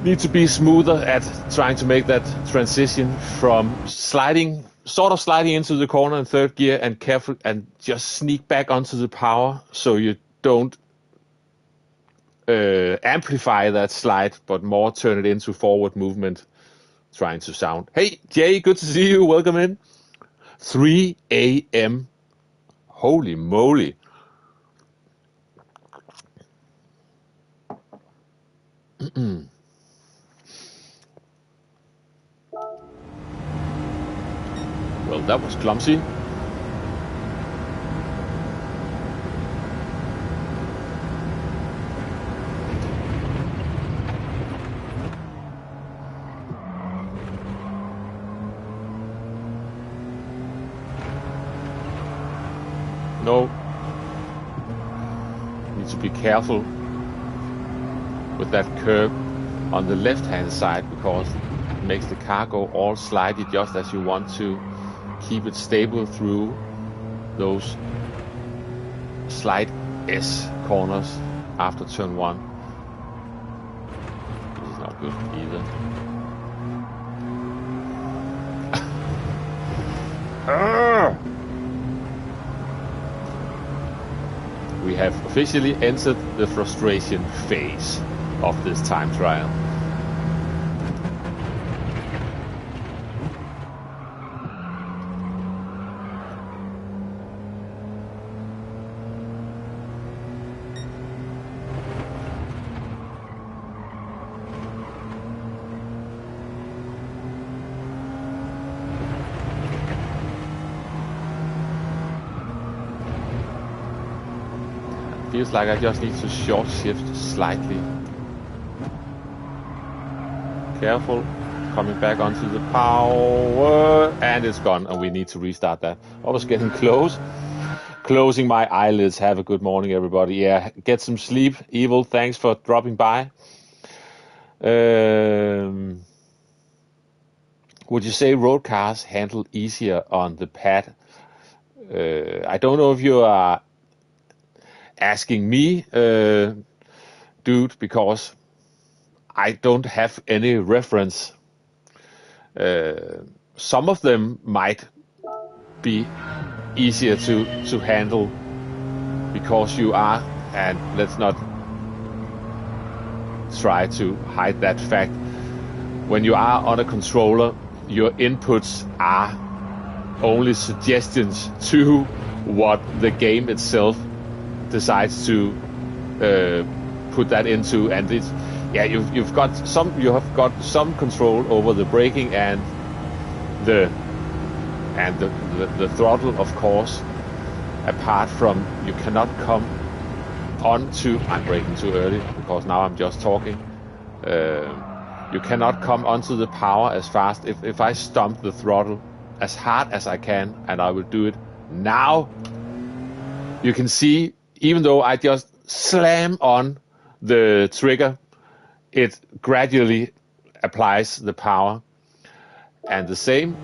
Need to be smoother at trying to make that transition from sliding into the corner in third gear and careful and just sneak back onto the power so you don't amplify that slide, but more turn it into forward movement, trying to sound. Hey, Jay, good to see you. Welcome in. 3 a.m. Holy moly. Well, that was clumsy. No. Need to be careful with that curb on the left-hand side because it makes the car go all slidey just as you want to keep it stable through those slide S corners after turn 1. This is not good either. We have officially entered the frustration phase of this time trial. Feels like I just need to short shift slightly. Careful, coming back onto the power, and it's gone, and we need to restart that. I was getting close. Closing my eyelids. Have a good morning, everybody. Yeah, get some sleep. Evil, thanks for dropping by. Would you say road cars handle easier on the pad? I don't know if you are asking me, dude, because I don't have any reference. Some of them might be easier to handle because you are, and let's not try to hide that fact, when you are on a controller, your inputs are only suggestions to what the game itself decides to put that into, and yeah, you have got some control over the braking and the throttle, of course. Apart from, you cannot come onto. I'm braking too early because now I'm just talking. You cannot come onto the power as fast. If I stomp the throttle as hard as I can, and I will do it now, you can see, even though I just slam on the trigger, it gradually applies the power. And the same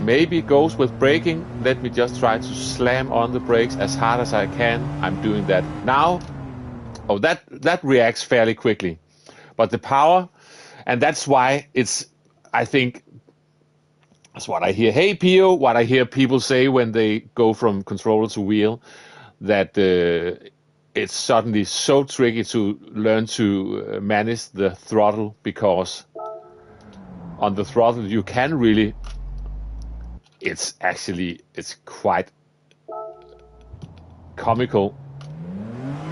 maybe goes with braking. Let me just try to slam on the brakes as hard as I can. I'm doing that now. Oh, that reacts fairly quickly. But the power, and that's why it's, I think, that's what I hear. Hey, Pio, what I hear people say when they go from controller to wheel, that it's suddenly so tricky to learn to manage the throttle, because on the throttle you can really, it's quite comical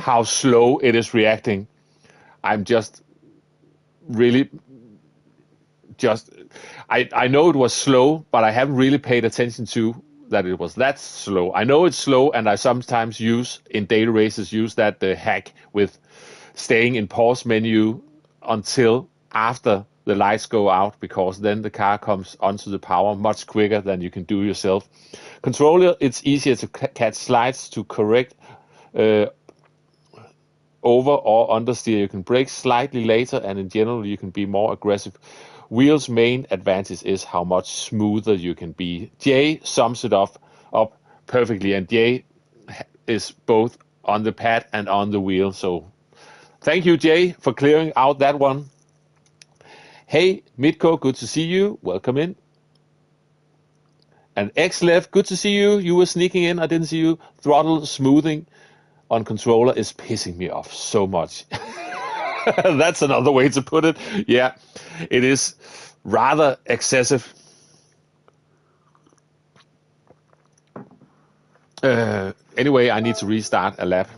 how slow it is reacting. I'm just really I know it was slow, but I haven't really paid attention to that it was that slow. I know it's slow, and I sometimes in daily races use that hack with staying in pause menu until after the lights go out, because then the car comes onto the power much quicker than you can do yourself. Controller, it's easier to catch slides, to correct over or understeer. You can brake slightly later, and in general you can be more aggressive. Wheels' main advantage is how much smoother you can be. Jay sums it up perfectly, and Jay is both on the pad and on the wheel. So thank you, Jay, for clearing out that one. Hey, Mitko, good to see you. Welcome in. And XLEF, good to see you. You were sneaking in. I didn't see you. Throttle smoothing on controller is pissing me off so much. That's another way to put it. Yeah, it is rather excessive. Anyway, I need to restart a lap.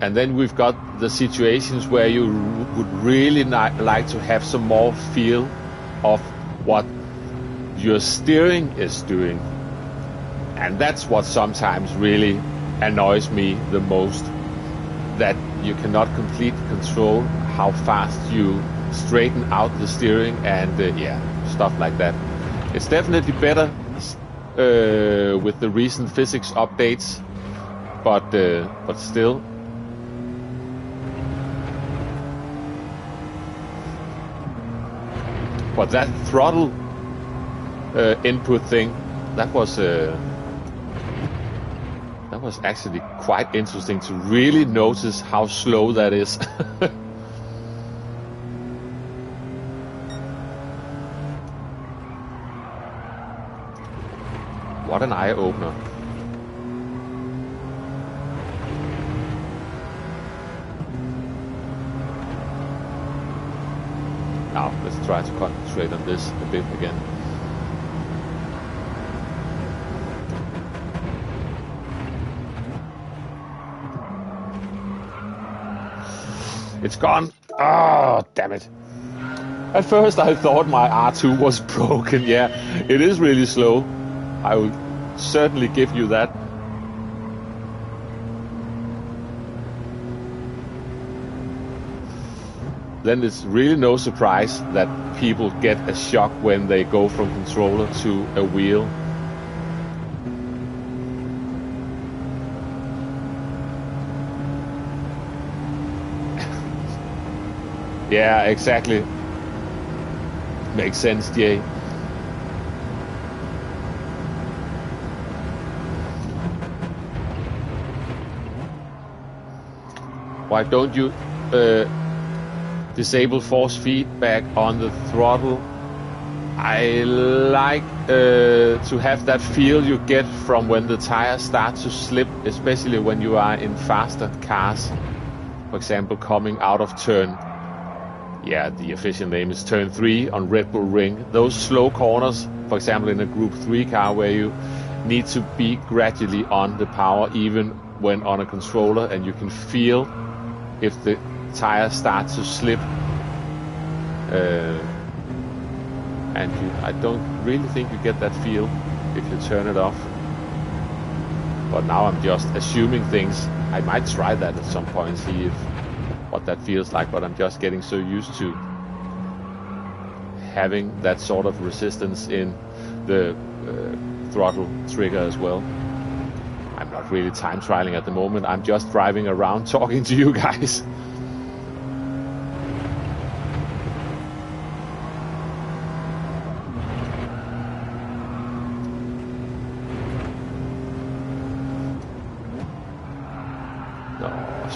And then we've got the situations where you would really like to have some more feel of what your steering is doing. And that's what sometimes really annoys me the most, that you cannot completely control how fast you straighten out the steering and stuff like that. It's definitely better with the recent physics updates, but still. But that throttle input thing, that was actually quite interesting to really notice how slow that is. What an eye-opener. Now, let's try to concentrate on this a bit again. It's gone. Oh, damn it. At first I thought my R2 was broken. Yeah, it is really slow. I will certainly give you that. Then it's really no surprise that people get a shock when they go from controller to a wheel. Yeah, exactly. Makes sense, Jay. Why don't you disable force feedback on the throttle? I like to have that feel you get from when the tires start to slip, especially when you are in faster cars. For example, coming out of turn. Yeah, the official name is turn 3 on Red Bull Ring. Those slow corners, for example in a Group 3 car where you need to be gradually on the power even when on a controller, and you can feel if the tires start to slip. And I don't really think you get that feel if you turn it off. But now I'm just assuming things. I might try that at some point, see what that feels like, but I'm just getting so used to having that sort of resistance in the throttle trigger as well. I'm not really time trialing at the moment. I'm just driving around talking to you guys.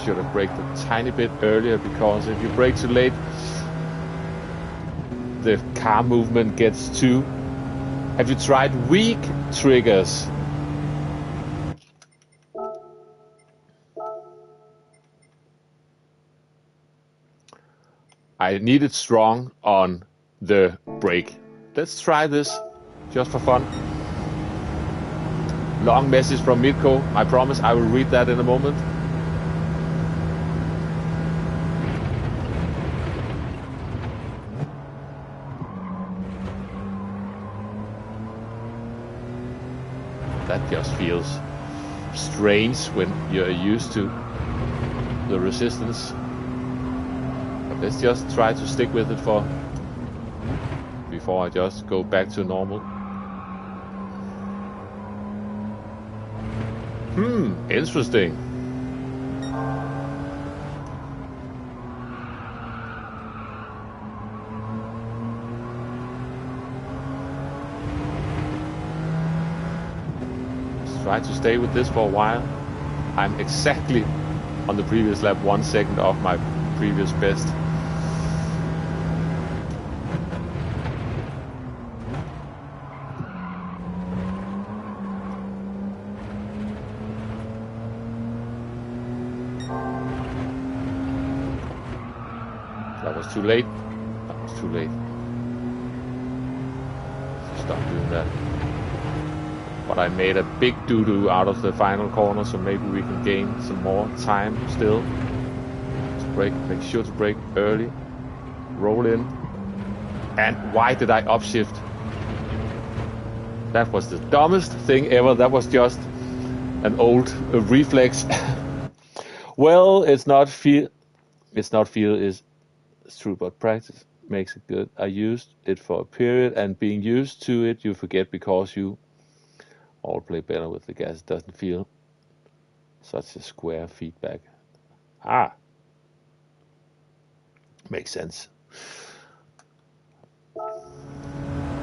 Should have braked a tiny bit earlier, because if you brake too late, the car movement gets too. Have you tried weak triggers? I need it strong on the brake. Let's try this just for fun. Long message from Mirko. I promise I will read that in a moment. That just feels strange when you're used to the resistance. But let's just try to stick with it before I just go back to normal. Interesting. Try to stay with this for a while. I'm exactly on the previous lap, 1 second off my previous best. That was too late. That was too late. Stop doing that. But I made a big doo-doo out of the final corner, so maybe we can gain some more time still. Let's brake, make sure to brake early. Roll in. And why did I upshift? That was the dumbest thing ever. That was just an old reflex. Well, it's not feel is true, but practice makes it good. I used it for a period, and being used to it, you forget because you all play better with the gas. It doesn't feel such a square feedback. Makes sense.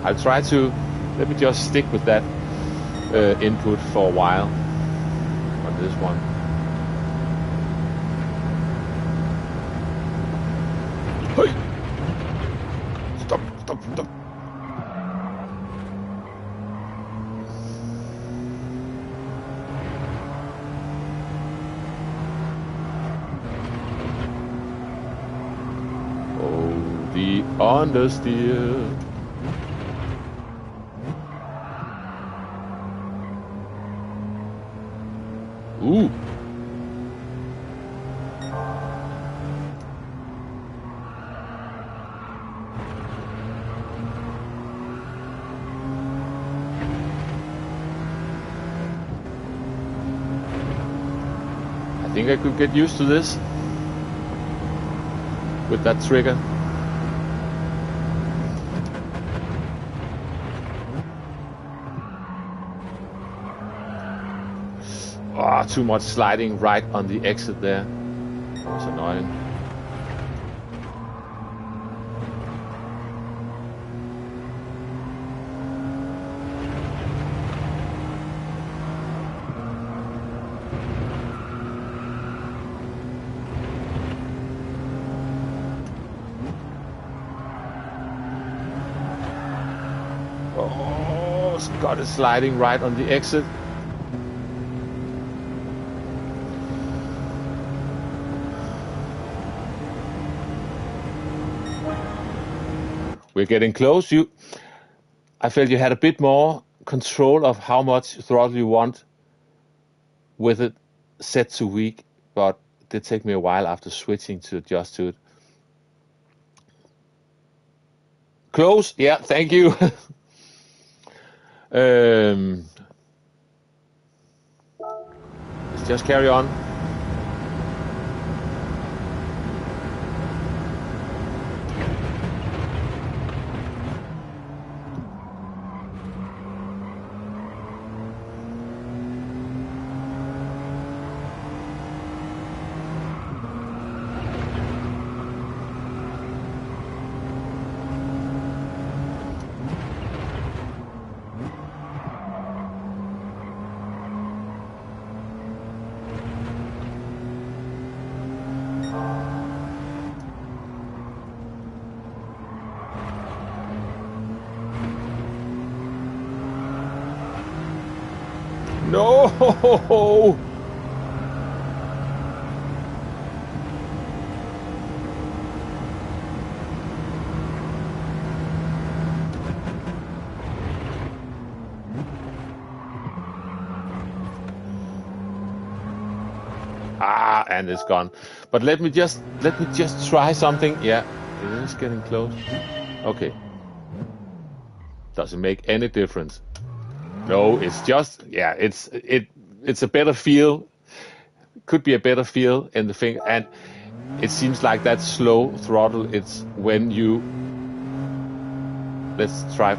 I'll try to, let me just stick with that input for a while on this one. Hey! Stop. The understeer. Ooh. I think I could get used to this with that trigger. Too much sliding right on the exit there. That was annoying. Oh, Scott is sliding right on the exit. We're getting close. I felt you had a bit more control of how much throttle you want with it set to weak, but it did take me a while after switching to adjust to it. Close, yeah, thank you. Let's just carry on. No! And it's gone. But let me just try something. Yeah, it is getting close. Okay. Doesn't make any difference. No, it's just, yeah, it's a better feel. Could be a better feel in the thing, and it seems like that slow throttle. It's when you, let's try.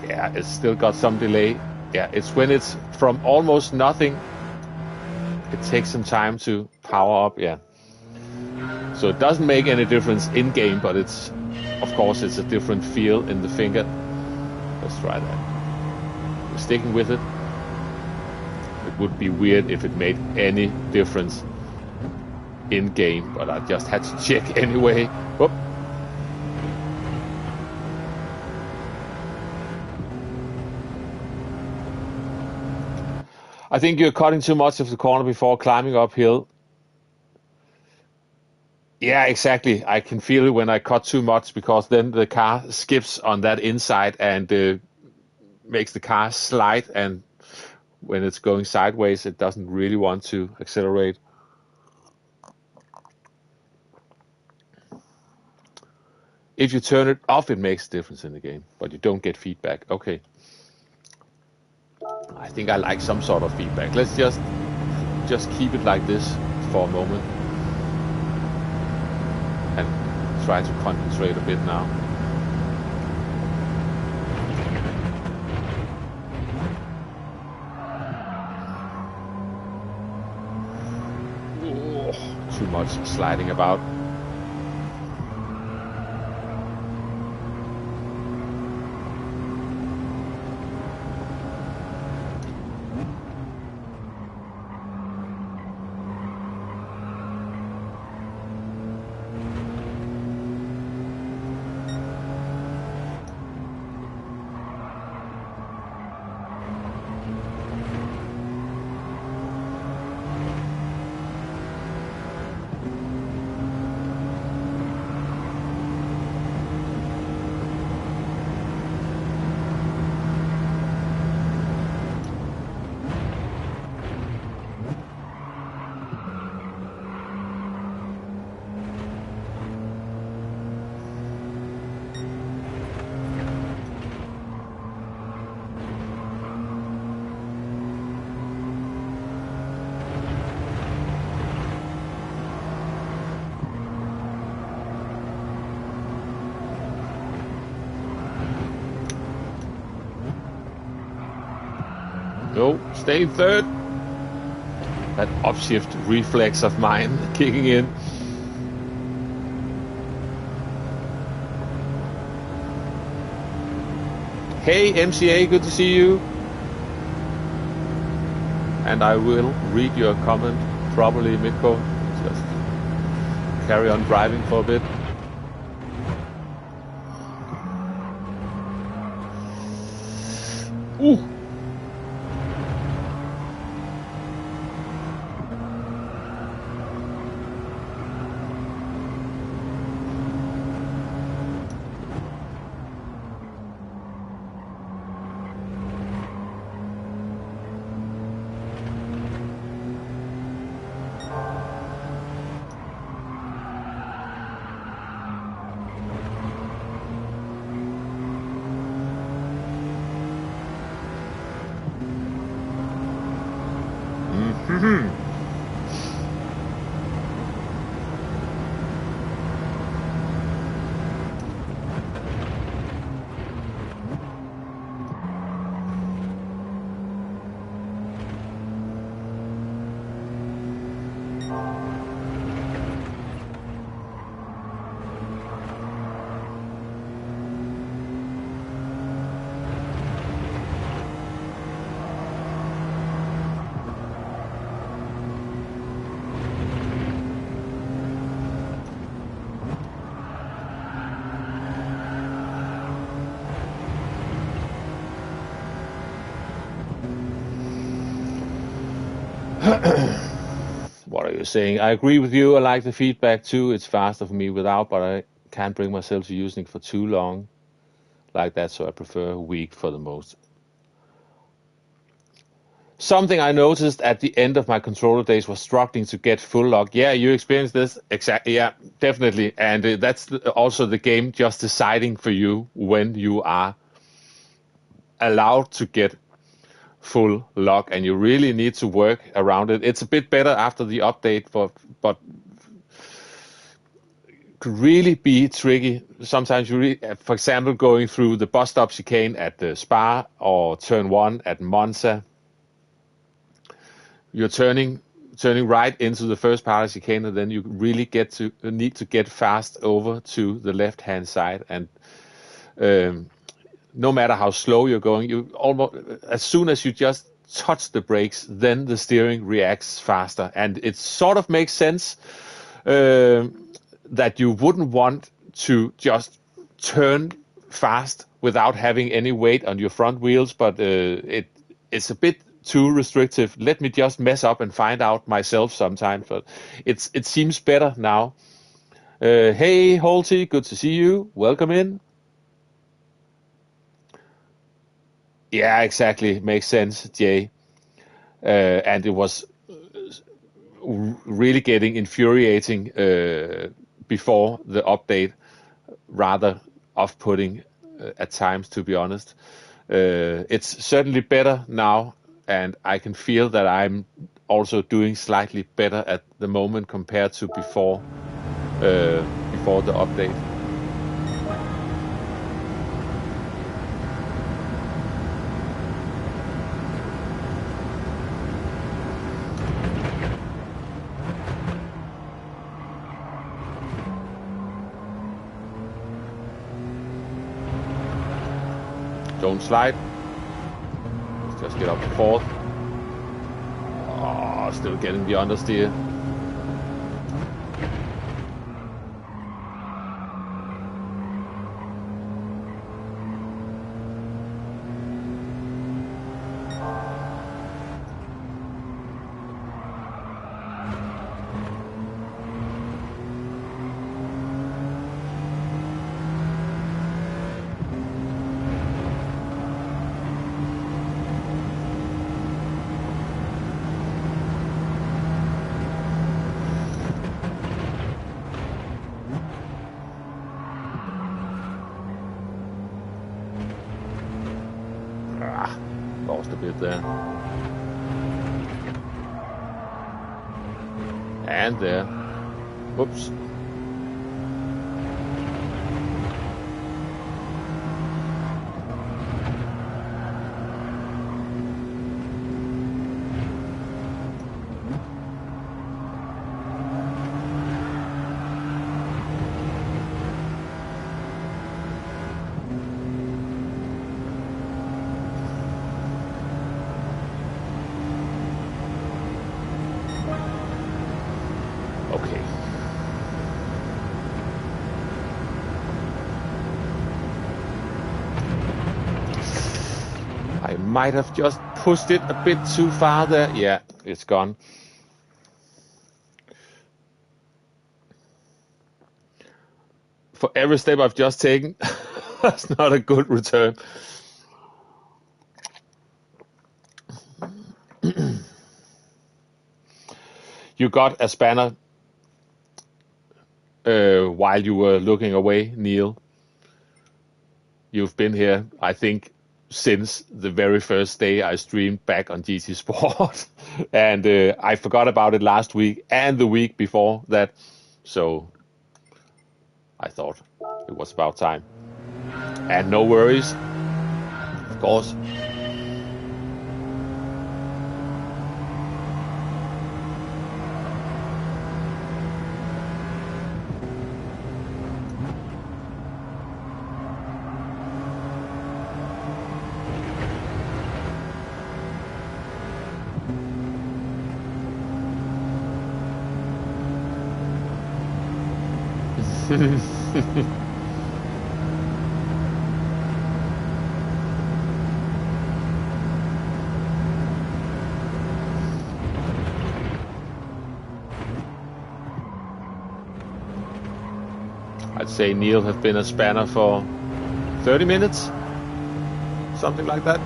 Yeah, it's still got some delay. Yeah, it's when it's from almost nothing. It takes some time to power up. Yeah. So it doesn't make any difference in game, but it's, of course, it's a different feel in the finger. Let's try that. We're sticking with it. It would be weird if it made any difference in game, but I just had to check anyway. Whoop. I think you're cutting too much of the corner before climbing uphill. Yeah, exactly. I can feel it when I cut too much, because then the car skips on that inside and makes the car slide, and when it's going sideways, it doesn't really want to accelerate. If you turn it off, it makes a difference in the game, but you don't get feedback. Okay. I think I like some sort of feedback. Let's just keep it like this for a moment and try to concentrate a bit now. Too much sliding about. No, stay third. That upshift reflex of mine kicking in. Hey MCA, good to see you. And I will read your comment probably, Mitko. Just carry on driving for a bit. Ooh. What are you saying? I agree with you. I like the feedback too. It's faster for me without, but I can't bring myself to using it for too long like that, so I prefer a week for the most. Something I noticed at the end of my controller days was struggling to get full lock. Yeah, you experienced this? Exactly. Yeah, definitely. And that's also the game just deciding for you when you are allowed to get full lock, and you really need to work around it. It's a bit better after the update, but could really be tricky. Sometimes you for example, going through the bus stop chicane at the Spa or turn 1 at Monza, you're turning right into the first part of chicane, and then you really need to get fast over to the left hand side, and no matter how slow you're going, you almost, as soon as you just touch the brakes, then the steering reacts faster, and it sort of makes sense that you wouldn't want to just turn fast without having any weight on your front wheels, but it's a bit too restrictive. Let me just mess up and find out myself sometimes, but it seems better now. Hey, Holty, good to see you. Welcome in. Yeah, exactly. Makes sense, Jay. And it was really getting infuriating before the update, rather off-putting at times, to be honest. It's certainly better now, and I can feel that I'm also doing slightly better at the moment compared to before the update. Don't slide. Let's just get up to 4th. Oh, still getting the understeer. Lost a bit there. And there. Whoops. Okay. I might have just pushed it a bit too far there. Yeah, it's gone. For every step I've just taken, that's not a good return. You got a spanner while you were looking away, Neil. You've been here, I think, since the very first day I streamed back on GT Sport. And I forgot about it last week and the week before that. So I thought it was about time. And no worries, of course. I'd say Neil have been a spanner for 30 minutes, something like that.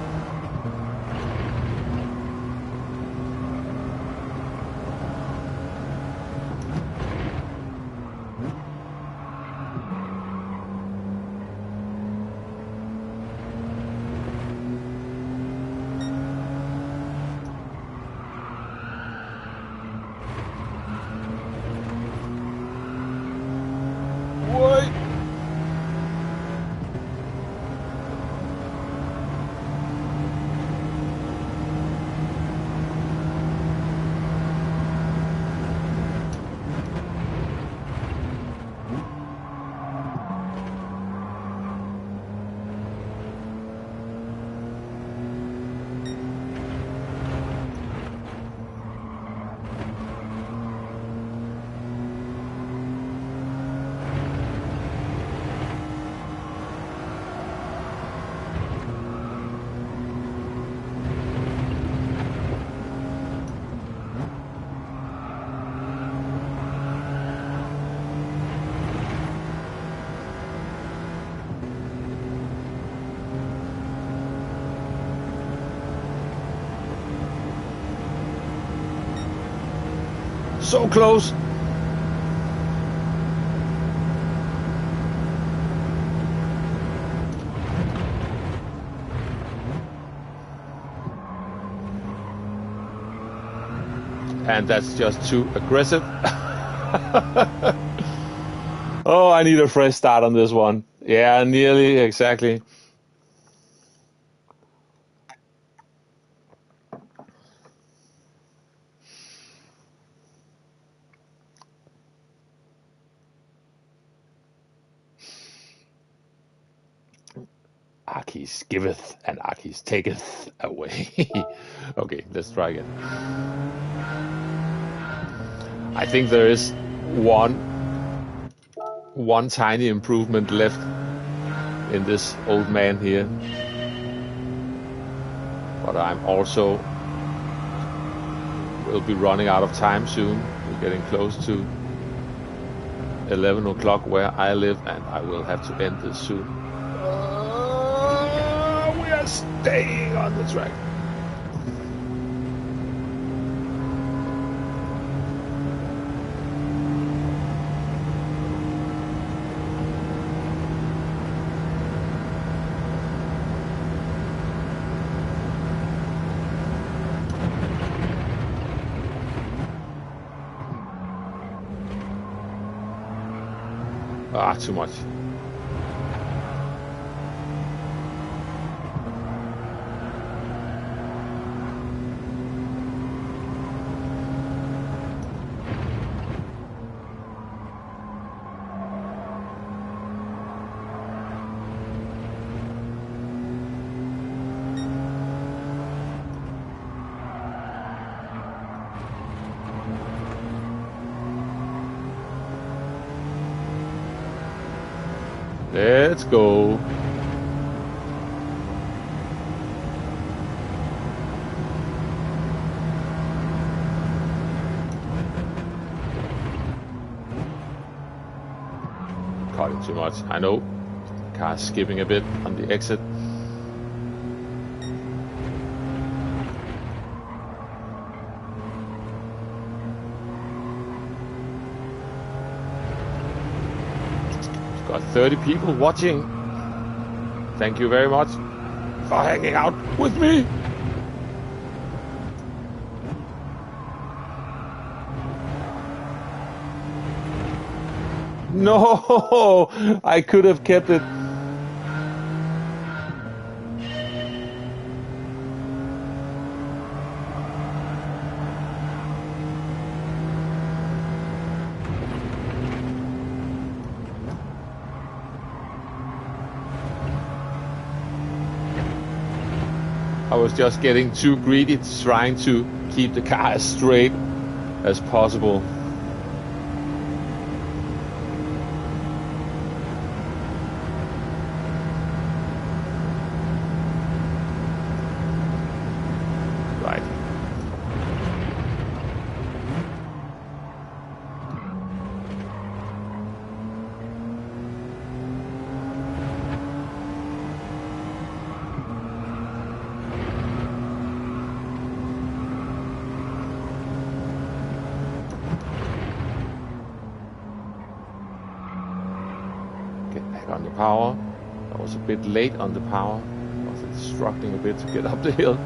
So close. And that's just too aggressive. Oh, I need a fresh start on this one. Yeah, nearly, exactly. Archis giveth and Archis taketh away. Okay, let's try again. I think there is one tiny improvement left in this old man here. But I'm also will be running out of time soon. We're getting close to 11 o'clock where I live, and I will have to end this soon. We are staying on the track. Too much. Let's go. Cutting too much. I know. Car's skipping a bit on the exit. Got 30 people watching. Thank you very much for hanging out with me. No, I could have kept it. I was just getting too greedy, trying to keep the car as straight as possible. Right. Get back on the power. I was a bit late on the power. I was struggling a bit to get up the hill.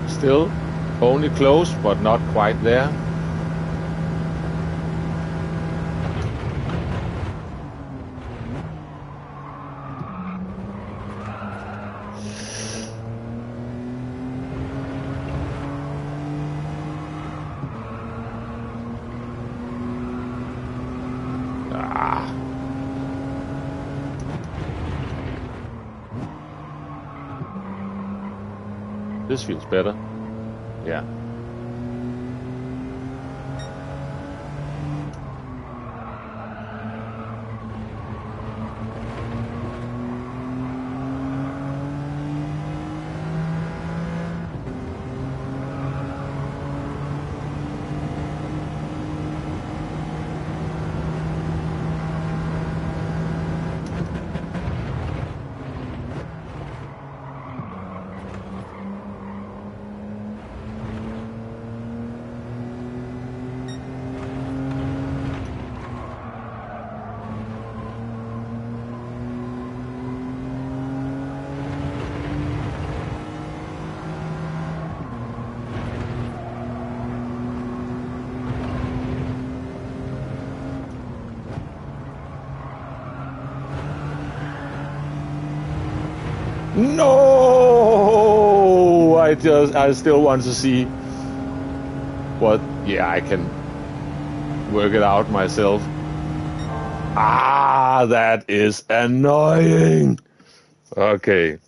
Still only close, but not quite there. This feels better. Yeah. No, I still want to see what. Yeah, I can work it out myself. Ah, that is annoying. Okay.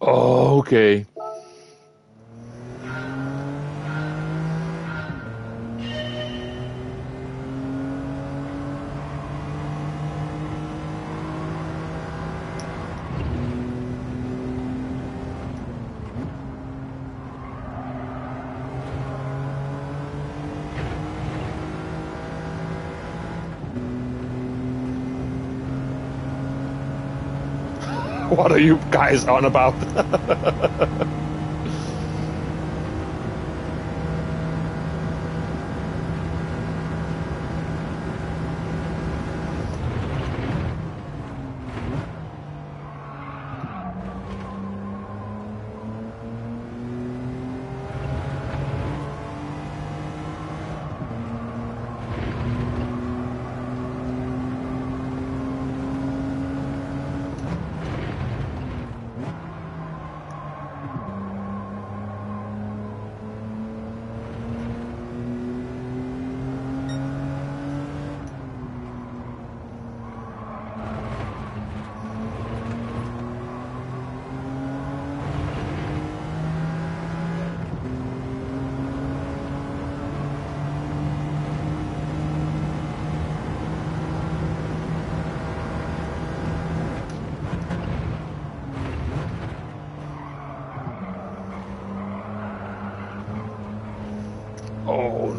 Okay. What are you guys on about?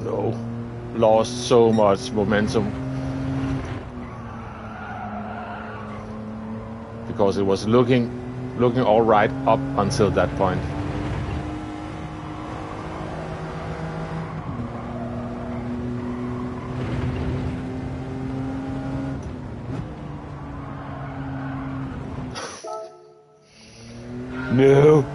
no. Lost so much momentum. Because it was looking all right up until that point. No.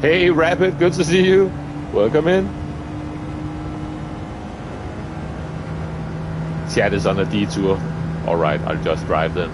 Hey, Rapid, good to see you. Welcome in. Chat is on a detour. All right, I'll just drive then.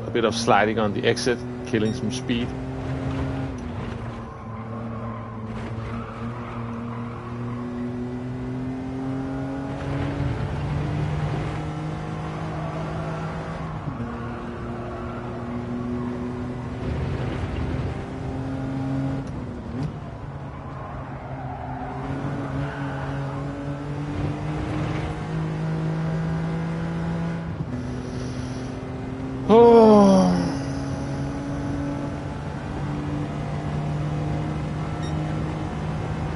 A bit of sliding on the exit, killing some speed.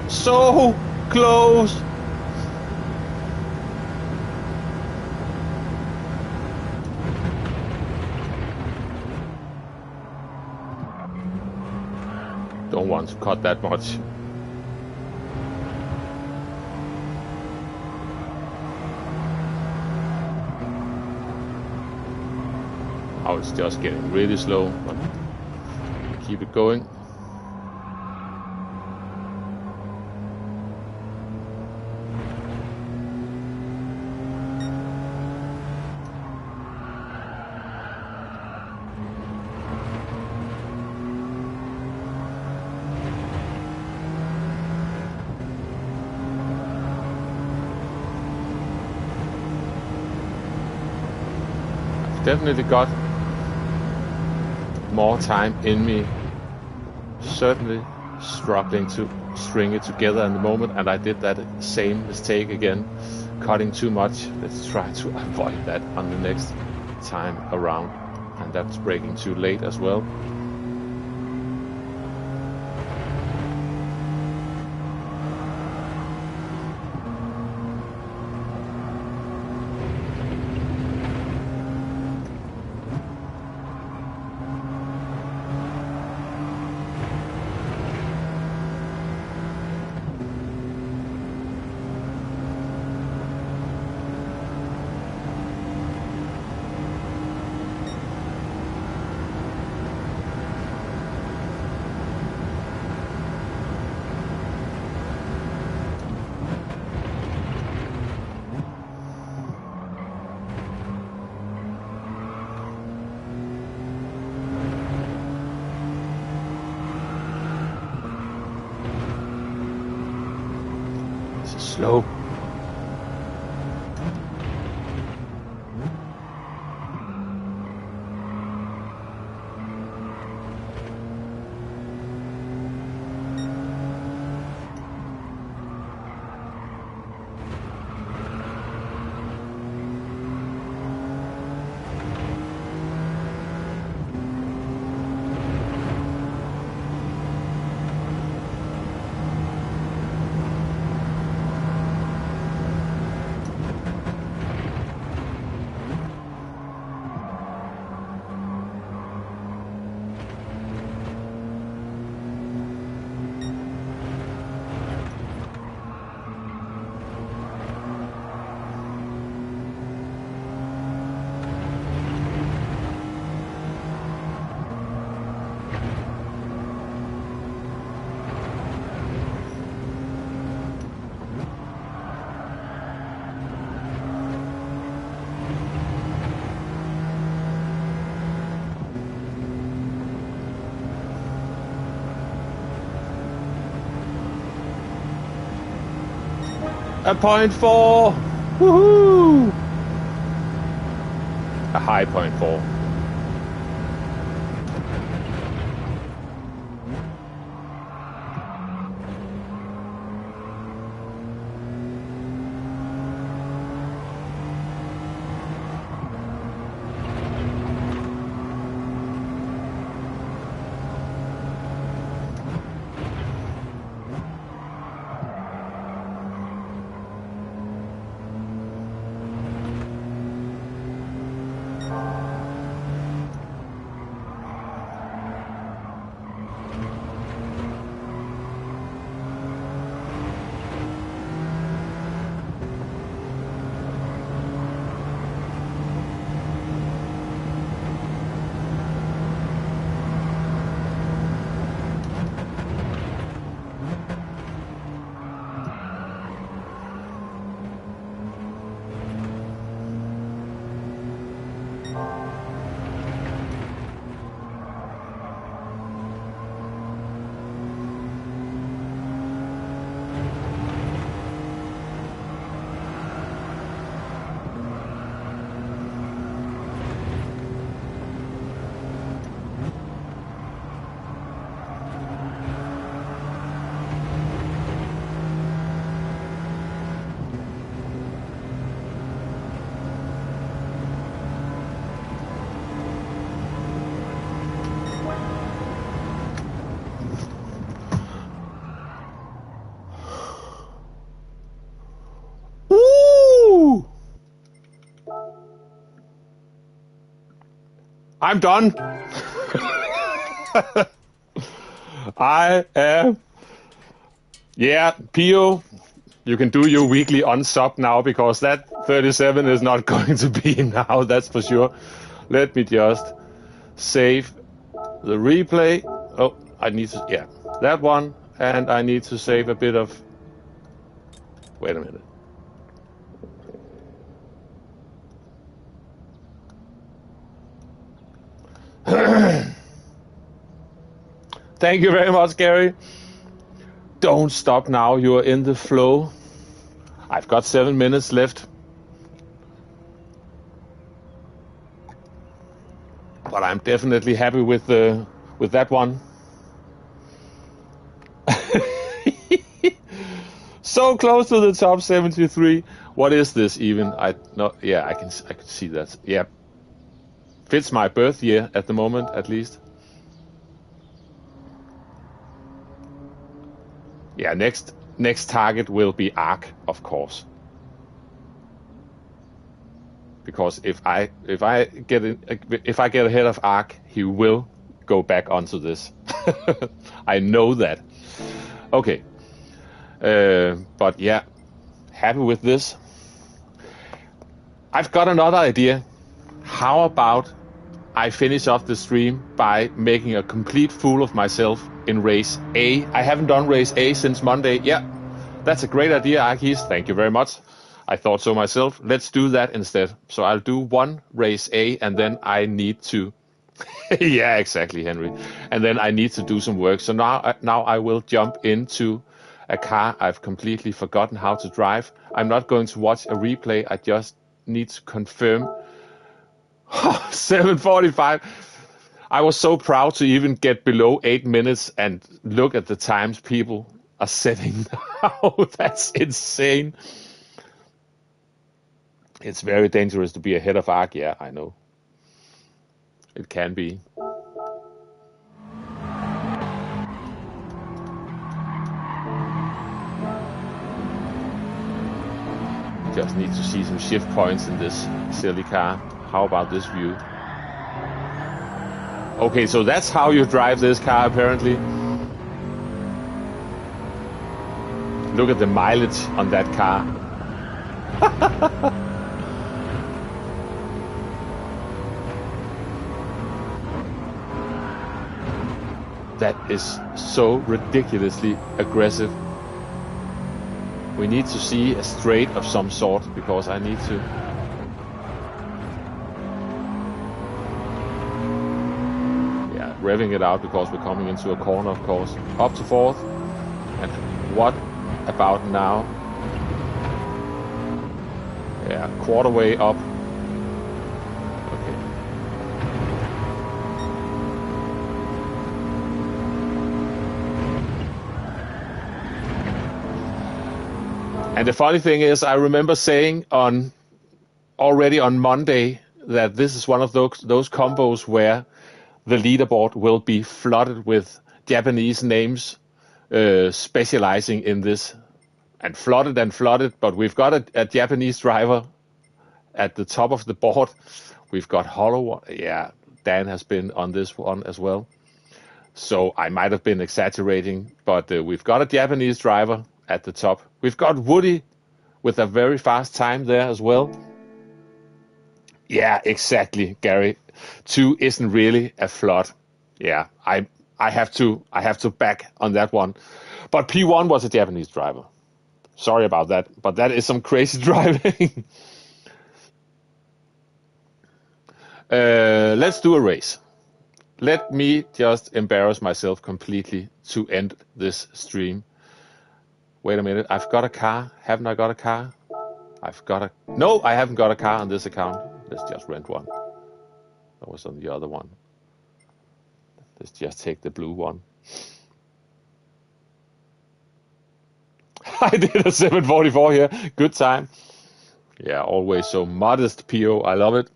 So close. Don't want to cut that much. Now it's just getting really slow, but keep it going. Definitely got more time in me. Certainly struggling to string it together in the moment, and I did that same mistake again, cutting too much. Let's try to avoid that on the next time around, and that's braking too late as well. Slow. A 0.4! Woohoo! A high 0.4. I'm done. I am. Yeah, Pio, you can do your weekly unsub now because that 37 is not going to be now, that's for sure. Let me just save the replay. Oh, I need to, yeah, that one. And I need to save a bit of, wait a minute. Thank you very much, Gary. Don't stop now, you are in the flow. I've got 7 minutes left. But I'm definitely happy with that one. So close to the top 73. What is this even? Yeah, I can see that. Yeah. Fits my birth year at the moment, at least. Yeah, next target will be Ark, of course. Because if I get ahead of Ark, he will go back onto this. I know that. Okay. But yeah, happy with this. I've got another idea. How about I finish off the stream by making a complete fool of myself in race A. I haven't done race A since Monday. Yeah, that's a great idea, Arkis. Thank you very much. I thought so myself. Let's do that instead. So I'll do one race A and then I need to... Yeah, exactly, Henry. And then I need to do some work. So now I will jump into a car I've completely forgotten how to drive. I'm not going to watch a replay. I just need to confirm. 7:45. I was so proud to even get below 8 minutes and look at the times people are setting now. That's insane. It's very dangerous to be ahead of Ark. Yeah, I know. It can be. Just need to see some shift points in this silly car. How about this view? Okay, so that's how you drive this car, apparently. Look at the mileage on that car. That is so ridiculously aggressive. We need to see a straight of some sort because I need to... Yeah, revving it out because we're coming into a corner, of course. Up to fourth. And what about now? Yeah, quarter way up. Okay. And the funny thing is, I remember saying already on Monday that this is one of those combos where the leaderboard will be flooded with Japanese names specializing in this. And flooded, but we've got a Japanese driver at the top of the board. We've got Hollow. Yeah, Dan has been on this one as well. So I might have been exaggerating, but we've got a Japanese driver at the top. We've got Woody with a very fast time there as well. Yeah, exactly, Gary. 2 isn't really a flood. Yeah, I have to back on that one. But P1 was a Japanese driver. Sorry about that, but that is some crazy driving. Let's do a race. Let me just embarrass myself completely to end this stream. Wait a minute, I've got a car. Haven't I got a car? No, I haven't got a car on this account. Let's just rent one. That was on the other one. Let's just take the blue one. I did a 744 here. Good time. Yeah, always so modest, PO. I love it.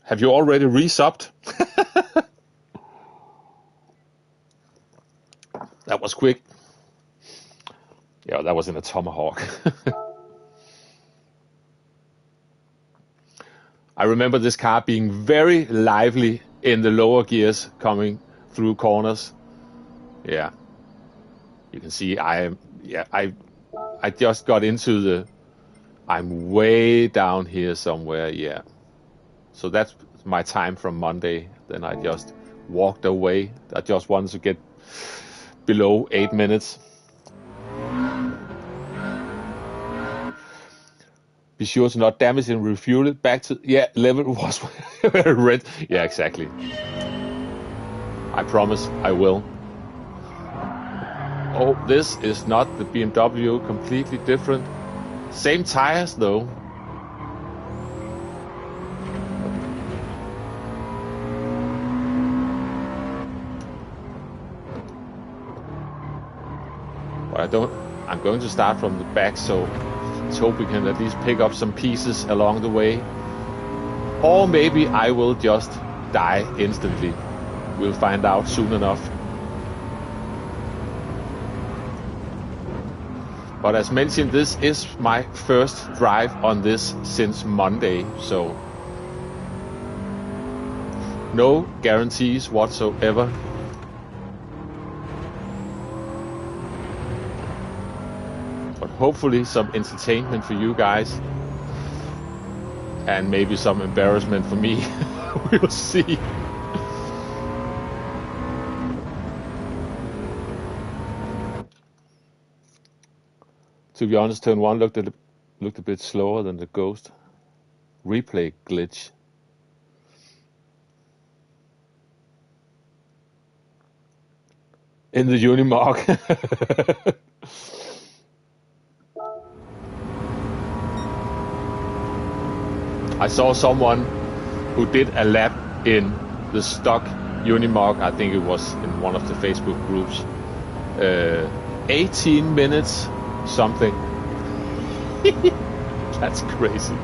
Have you already resubbed? That was quick. Yeah, that was in a Tomahawk. I remember this car being very lively in the lower gears coming through corners. Yeah. You can see I just got into I'm way down here somewhere, yeah. So that's my time from Monday. Then I just walked away. I just wanted to get below 8 minutes. Be sure to not damage and refuel it back to, yeah, level was red. Yeah, exactly. I promise I will. Oh, this is not the BMW, completely different. Same tires though. But I'm going to start from the back, so let's hope we can at least pick up some pieces along the way. Or maybe I will just die instantly. We'll find out soon enough. But as mentioned, this is my first drive on this since Monday, so no guarantees whatsoever. But hopefully some entertainment for you guys. And maybe some embarrassment for me. We'll see. To be honest, turn 1 looked a bit slower than the Ghost. Replay glitch. In the Unimark. I saw someone who did a lap in the stock Unimark. I think it was in one of the Facebook groups. 18 minutes something. That's crazy.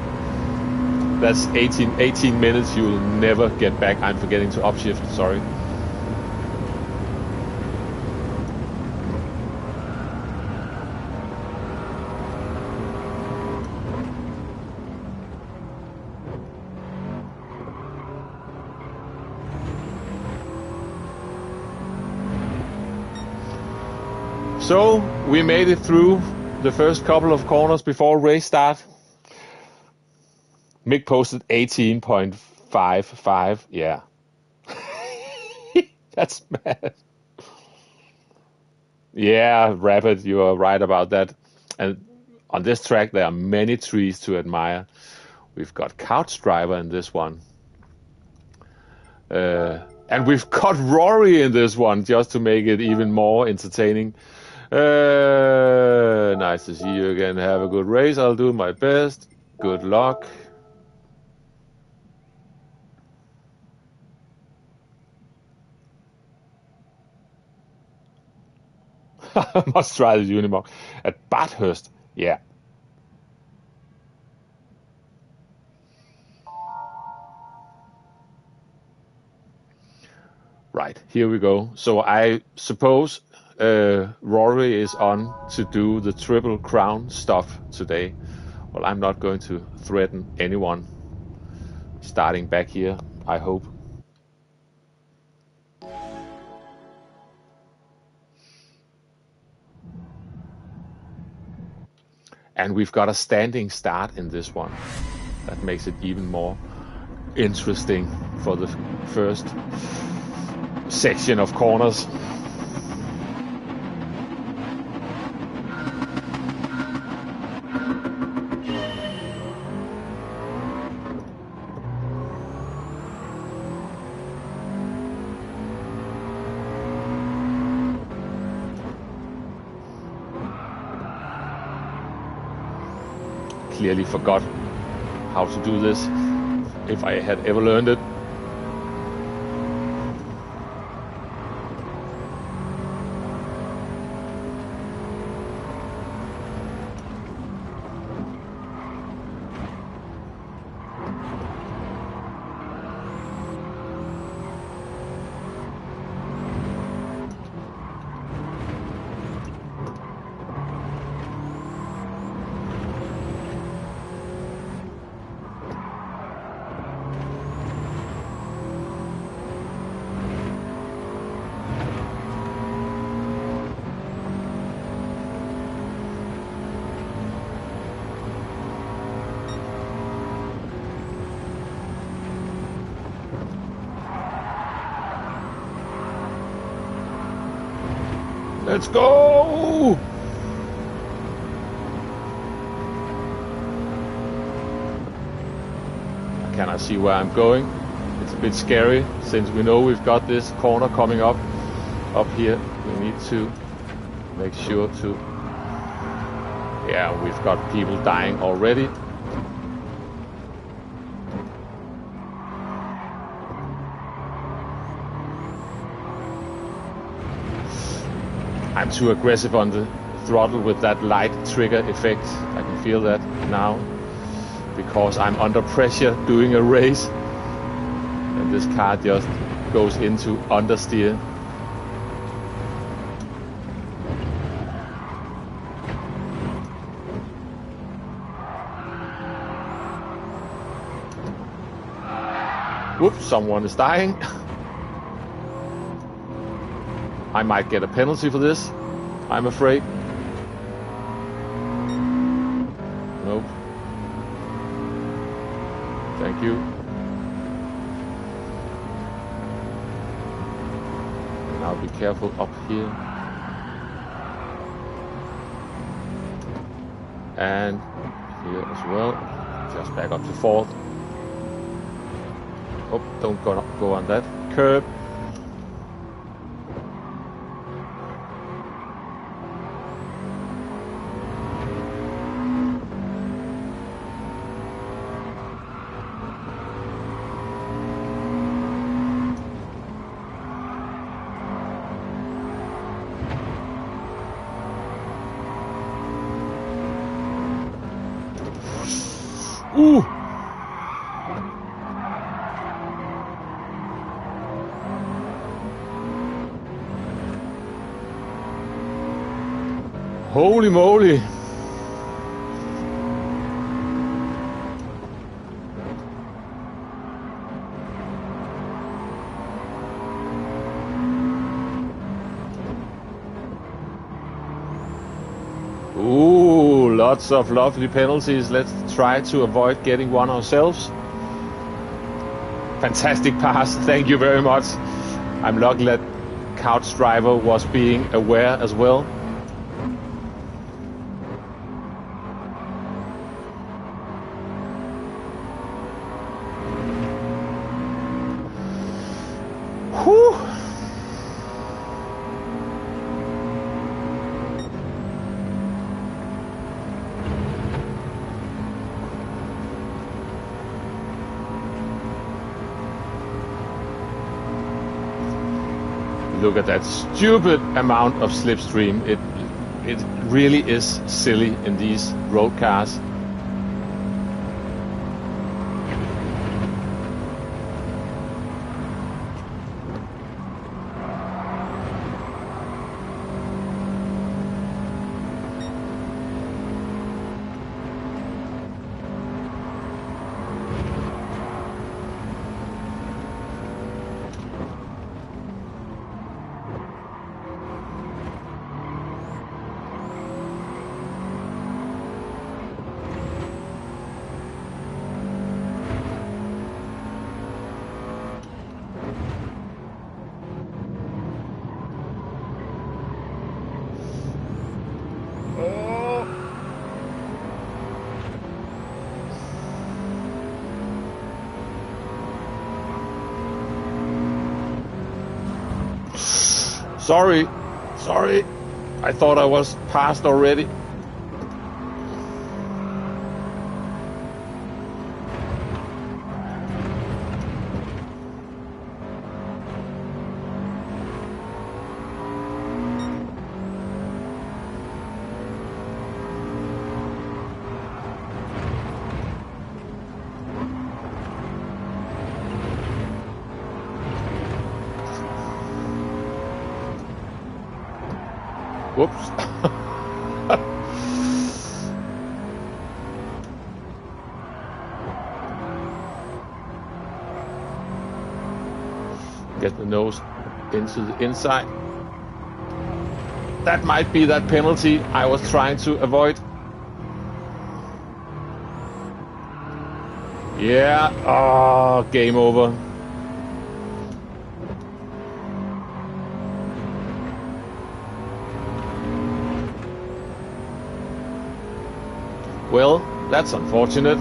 That's 18 minutes you will never get back. I'm forgetting to upshift, sorry. So we made it through the first couple of corners before race start. Mick posted 18.55. Yeah. That's mad. Yeah, Rapid, you are right about that. And on this track, there are many trees to admire. We've got Couch Driver in this one. And we've got Rory in this one, just to make it even more entertaining. Nice to see you again. Have a good race. I'll do my best. Good luck. Must try the Unimog at Bathurst. Yeah. Right, here we go. So I suppose Rory is on to do the Triple Crown stuff today. Well, I'm not going to threaten anyone starting back here, I hope. And we've got a standing start in this one. That makes it even more interesting for the first section of corners. Clearly forgot how to do this, if I had ever learned it. Let's go! I cannot see where I'm going. It's a bit scary since we know we've got this corner coming up here. We need to make sure to... Yeah, we've got people dying already. I'm too aggressive on the throttle with that light trigger effect. I can feel that now because I'm under pressure doing a race and this car just goes into understeer. Whoops, someone is dying. I might get a penalty for this, I'm afraid. Nope. Thank you. Now be careful up here. And here as well. Just back up to fourth. Oh, don't go on that curb. Ooh! Holy moly! Ooh, lots of lovely penalties. Let's try to avoid getting one ourselves. Fantastic pass, thank you very much. I'm lucky that Couch Driver was being aware as well. Whew. Look at that stupid amount of slipstream. It really is silly in these road cars. Sorry. I thought I was past already. Whoops. Get the nose into the inside. That might be that penalty I was trying to avoid. Yeah, oh, game over. Well, that's unfortunate.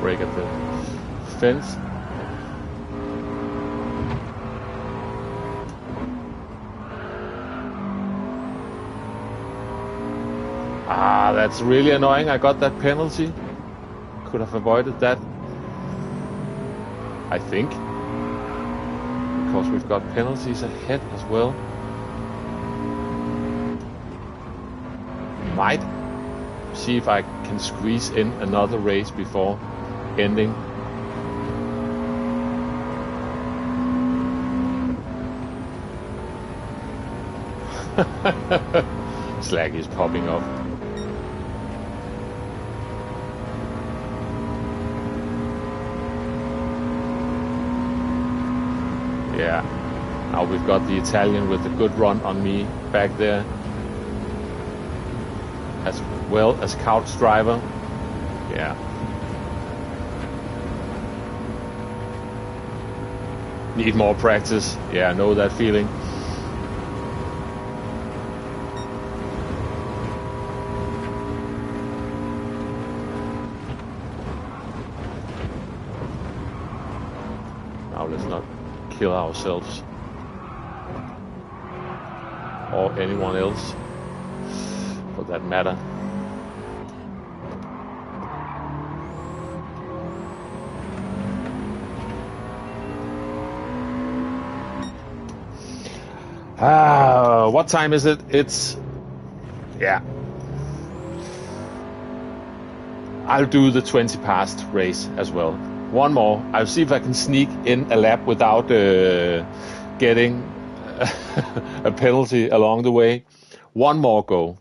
Break at the fence. Ah, that's really annoying. I got that penalty. Could have avoided that, I think, because we've got penalties ahead as well. Might see if I can squeeze in another race before ending. Slag is popping up. Yeah, now we've got the Italian with a good run on me back there, as well as Couch Driver. Yeah. Need more practice. Yeah, I know that feeling. Now let's not kill ourselves or anyone else for that matter. What time is it? It's, yeah. I'll do the 20 past race as well. One more. I'll see if I can sneak in a lap without getting a penalty along the way. One more go.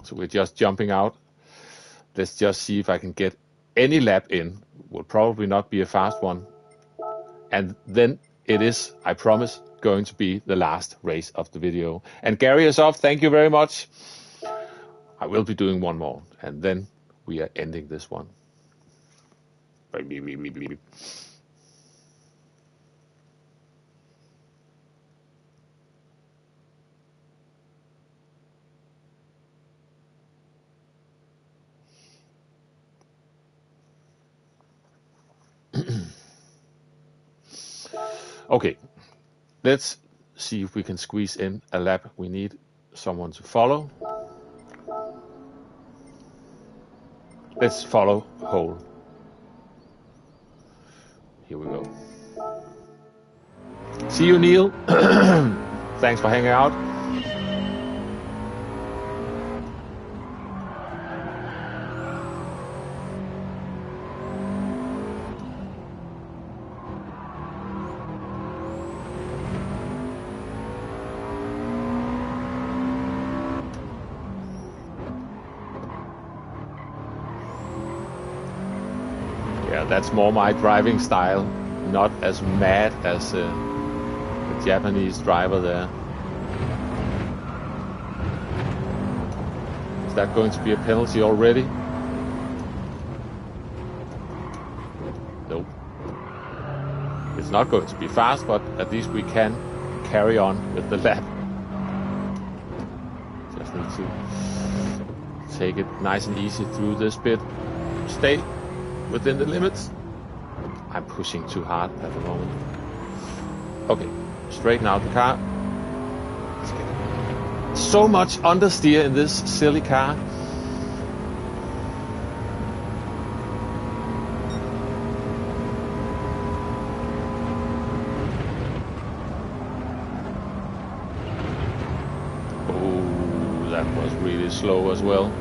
So we're just jumping out. Let's just see if I can get any lap in. Will probably not be a fast one. And then it is, I promise, going to be the last race of the video. And Gary is off. Thank you very much. I will be doing one more, and then we are ending this one. Okay, let's see if we can squeeze in a lap. We need someone to follow. Let's follow Hole. Here we go. See you, Neil. Thanks for hanging out. Yeah, that's more my driving style, not as mad as the Japanese driver there. Is that going to be a penalty already? Nope. It's not going to be fast, but at least we can carry on with the lap. Just need to take it nice and easy through this bit. Stay within the limits. I'm pushing too hard at the moment. Okay, straighten out the car. Let's get it. So much understeer in this silly car. Oh, that was really slow as well.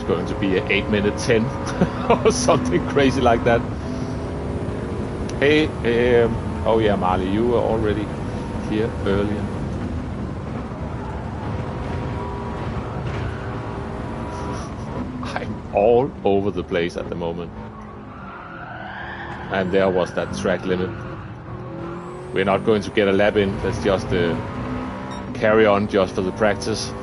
Going to be an 8-minute 10 or something crazy like that. Hey, oh yeah, Marley, you were already here earlier. I'm all over the place at the moment. And there was that track limit. We're not going to get a lap in. Let's just carry on just for the practice.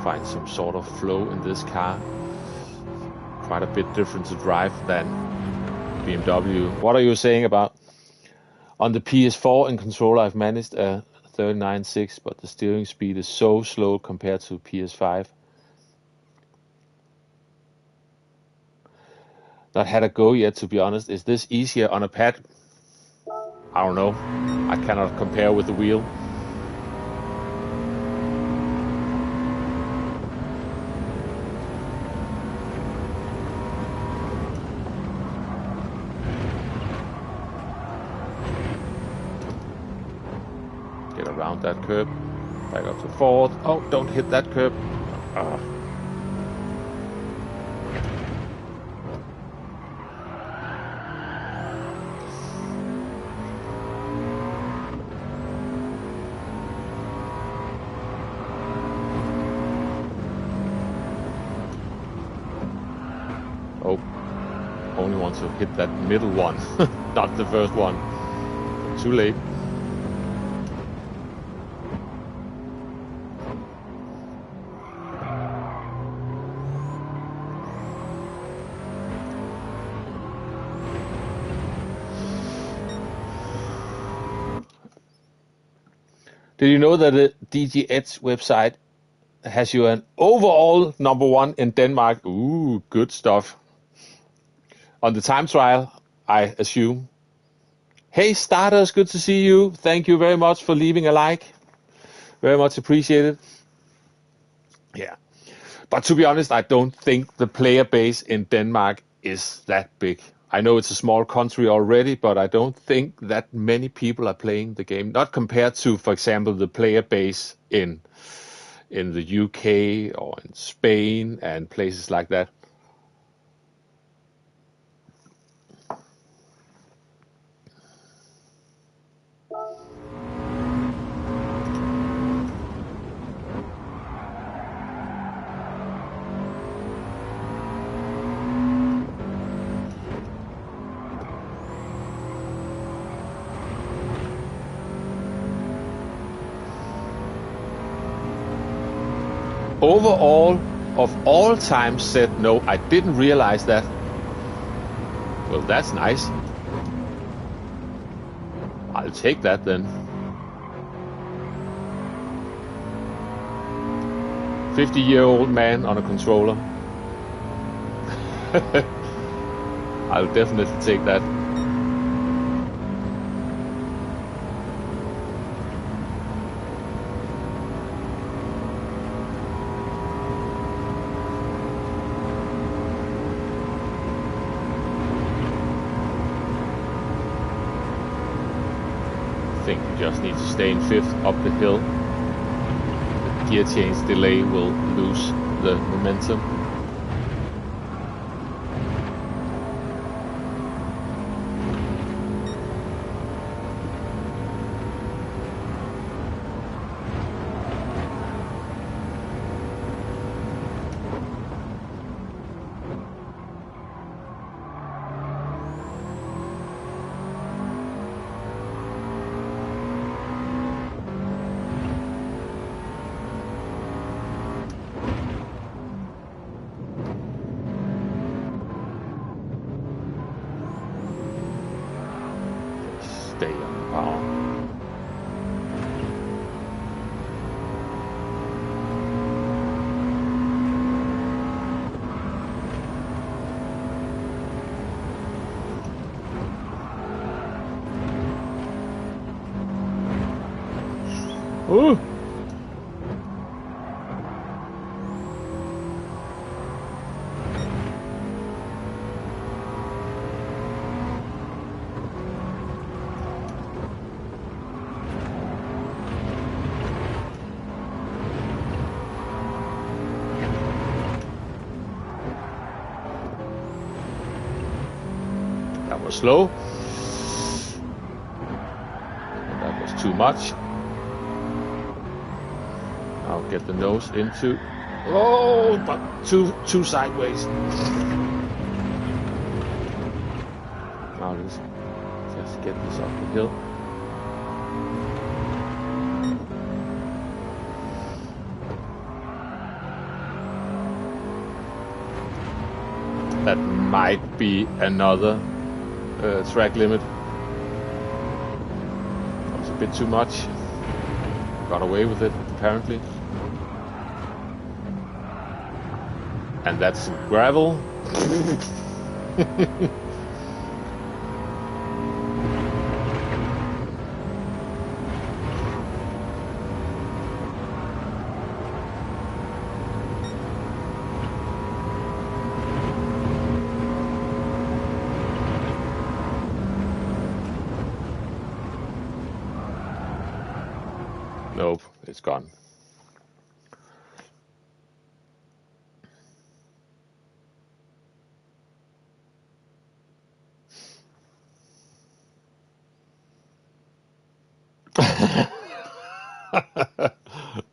Find some sort of flow in this car. Quite a bit different to drive than BMW. What are you saying about on the PS4 and controller? I've managed a 39.6, but the steering speed is so slow compared to PS5. Not had a go yet, to be honest. Is this easier on a pad? I don't know. I cannot compare with the wheel. Around that curb, back up to fourth. Oh, don't hit that curb. Oh, only want to hit that middle one, not the first one. Too late. Did you know that the DG Edge website has you an overall #1 in Denmark? Ooh, good stuff. On the time trial, I assume. Hey, starters, good to see you. Thank you very much for leaving a like. Very much appreciated. Yeah. But to be honest, I don't think the player base in Denmark is that big. I know it's a small country already, but I don't think that many people are playing the game. Not compared to, for example, the player base in the UK or in Spain and places like that. overall of all time said no. I didn't realize that. Well, that's nice. I'll take that then. 50-year-old man on a controller. I'll definitely take that. I think you just need to stay in 5th up the hill. The gear change delay will lose the momentum. Stay on power. Ooh. That was slow. That was too much. I'll get the nose into. Oh, but too sideways. Now just get this up the hill. That might be another track limit. That was a bit too much. Got away with it, apparently. And that's some gravel. Nope, it's gone.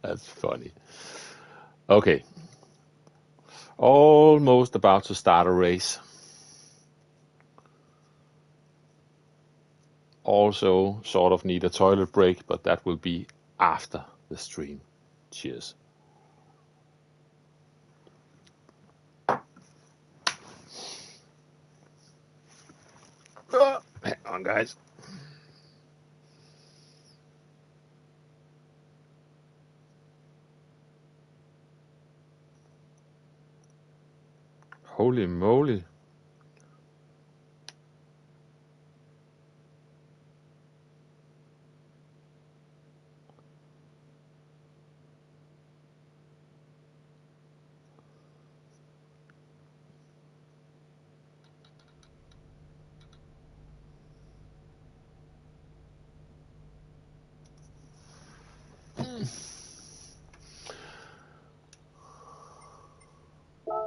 That's funny. Okay. Almost about to start a race. Also sort of need a toilet break, but that will be after the stream. Cheers. Hang on, guys. Holy moly.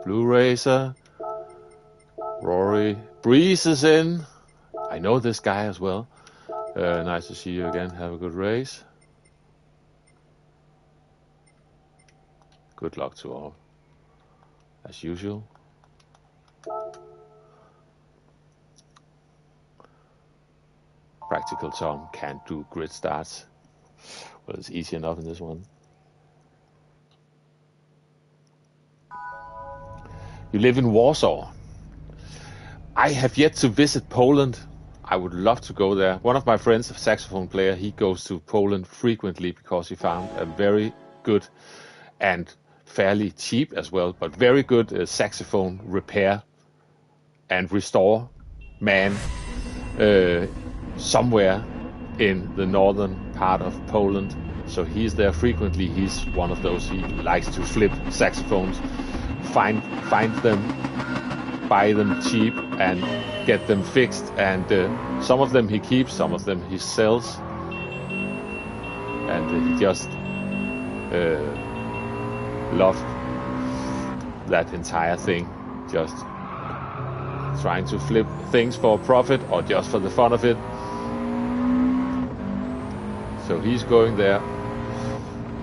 Blue Racer. Rory Breeze is in. I know this guy as well. Nice to see you again. Have a good race. Good luck to all. As usual. Practical Tom can't do grid starts. Well, it's easy enough in this one. You live in Warsaw. I have yet to visit Poland. I would love to go there. One of my friends, a saxophone player, he goes to Poland frequently because he found a very good and fairly cheap as well, but very good saxophone repair and restore man somewhere in the northern part of Poland. So he's there frequently. He's one of those. He likes to flip saxophones, find them, buy them cheap, and get them fixed. And some of them he keeps, some of them he sells. And he just loved that entire thing. Just trying to flip things for profit or just for the fun of it. So he's going there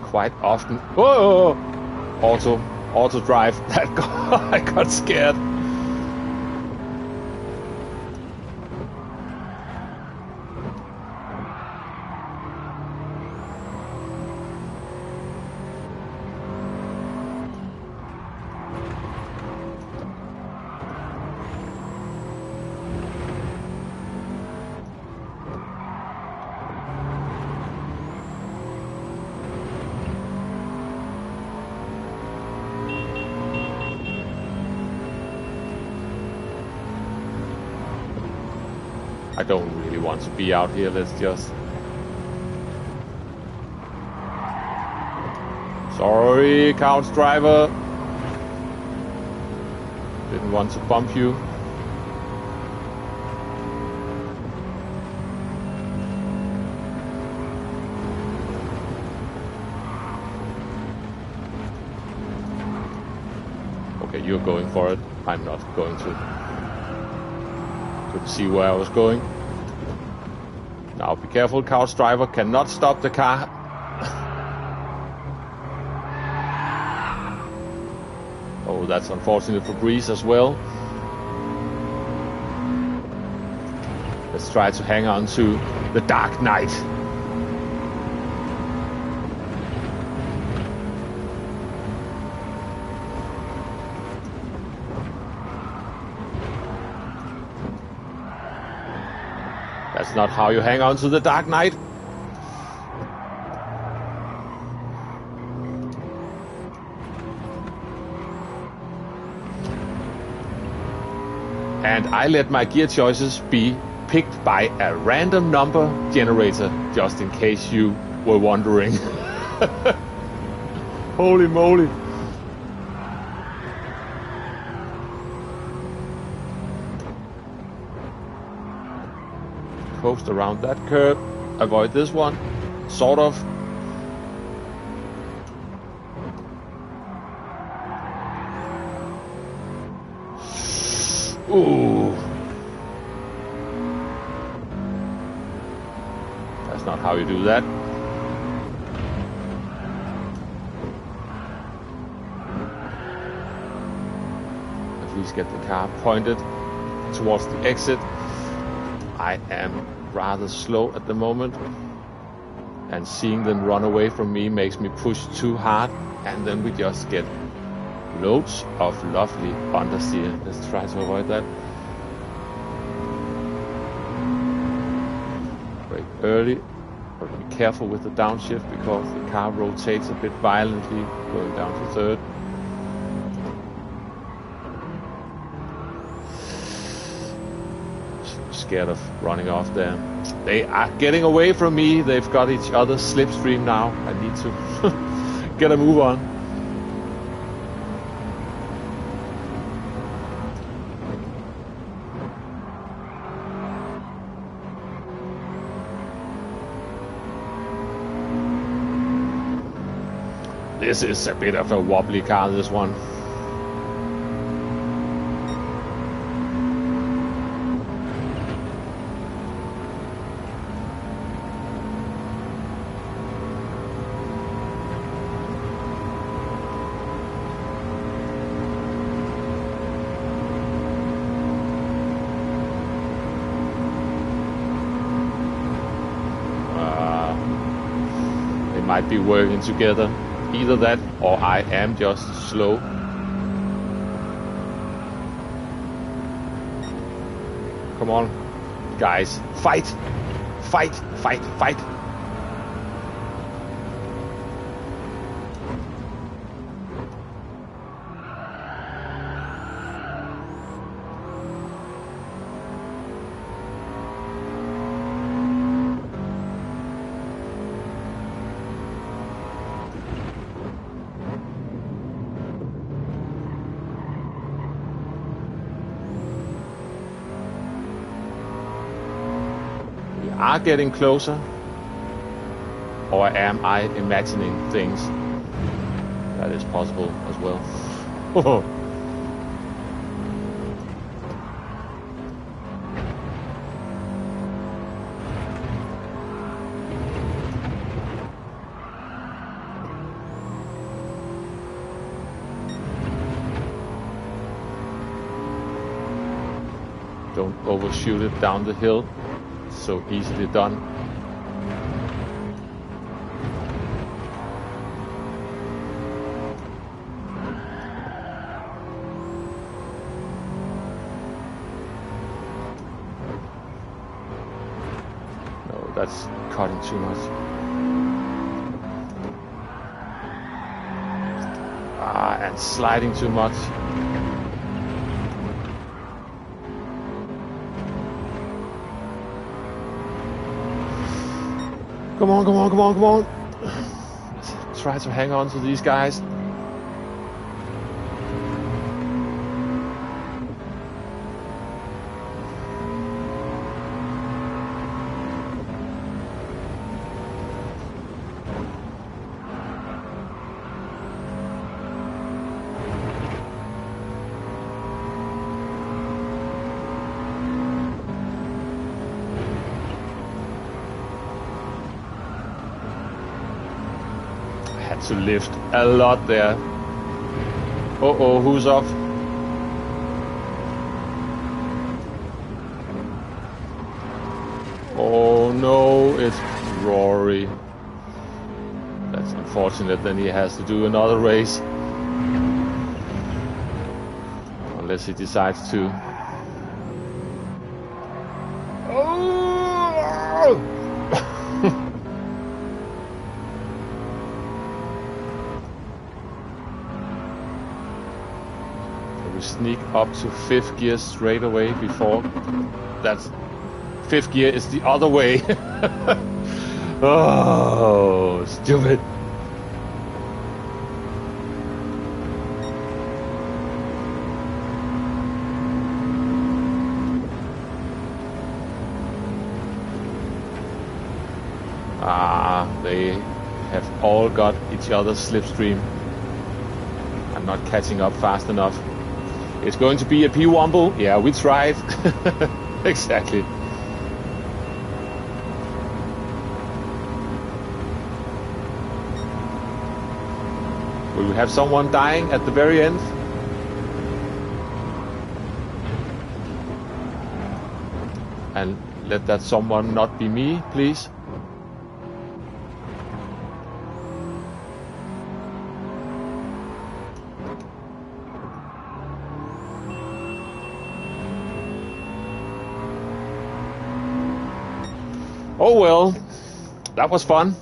quite often. Whoa! Auto drive. That I got scared. I don't really want to be out here. Let's just... Sorry, couch driver. Didn't want to bump you. Okay, you're going for it. I'm not going to. Couldn't see where I was going. Now be careful, couch driver cannot stop the car. Oh, that's unfortunate for Breeze as well. Let's try to hang on to the Dark Knight. That's not how you hang on to the Dark Knight. And I let my gear choices be picked by a random number generator, just in case you were wondering. Holy moly. Coast around that curve, avoid this one, sort of. Ooh. That's not how you do that. At least get the car pointed towards the exit. I am rather slow at the moment, and seeing them run away from me makes me push too hard, and then we just get loads of lovely understeer. Let's try to avoid that. Brake early, but be careful with the downshift because the car rotates a bit violently going down to third. Scared of running off there. They are getting away from me. They've got each other's slipstream now. I need to get a move on. This is a bit of a wobbly car, this one. Might be working together. Either that or I am just slow. Come on, guys. Fight! Fight! Fight! Fight! Are getting closer, or am I imagining things? That is possible as well. Don't overshoot it down the hill. So easily done. No, that's cutting too much. And sliding too much. Come on, come on, come on, come on. Let's try to hang on to these guys. To lift a lot there. Uh-oh, who's off? Oh no, it's Rory. That's unfortunate, then he has to do another race. Unless he decides to. Oh! Sneak up to 5th gear straight away before that's 5th gear is the other way. Oh, stupid. They have all got each other's slipstream. I'm not catching up fast enough. It's going to be a P-Womble. Yeah, we tried. Exactly. Will we have someone dying at the very end? And let that someone not be me, please. Oh well, that was fun.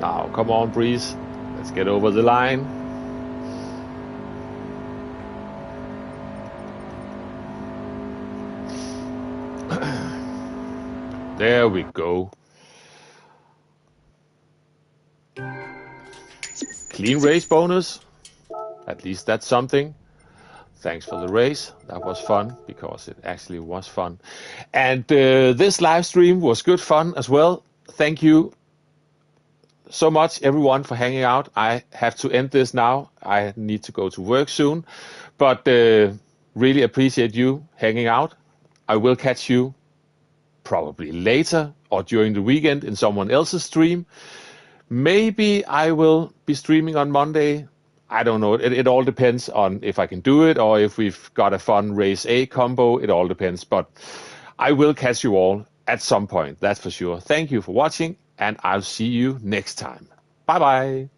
Now, come on, Breeze. Let's get over the line. There we go. Clean race bonus. At least that's something. Thanks for the race. That was fun, because it actually was fun. And this live stream was good fun as well. Thank you so much, everyone, for hanging out. I have to end this now. I need to go to work soon. But really appreciate you hanging out. I will catch you probably later or during the weekend in someone else's stream. Maybe I will be streaming on Monday. I don't know. It all depends on if I can do it or if we've got a fun race A combo. It all depends. But I will catch you all at some point. That's for sure. Thank you for watching, and I'll see you next time. Bye-bye.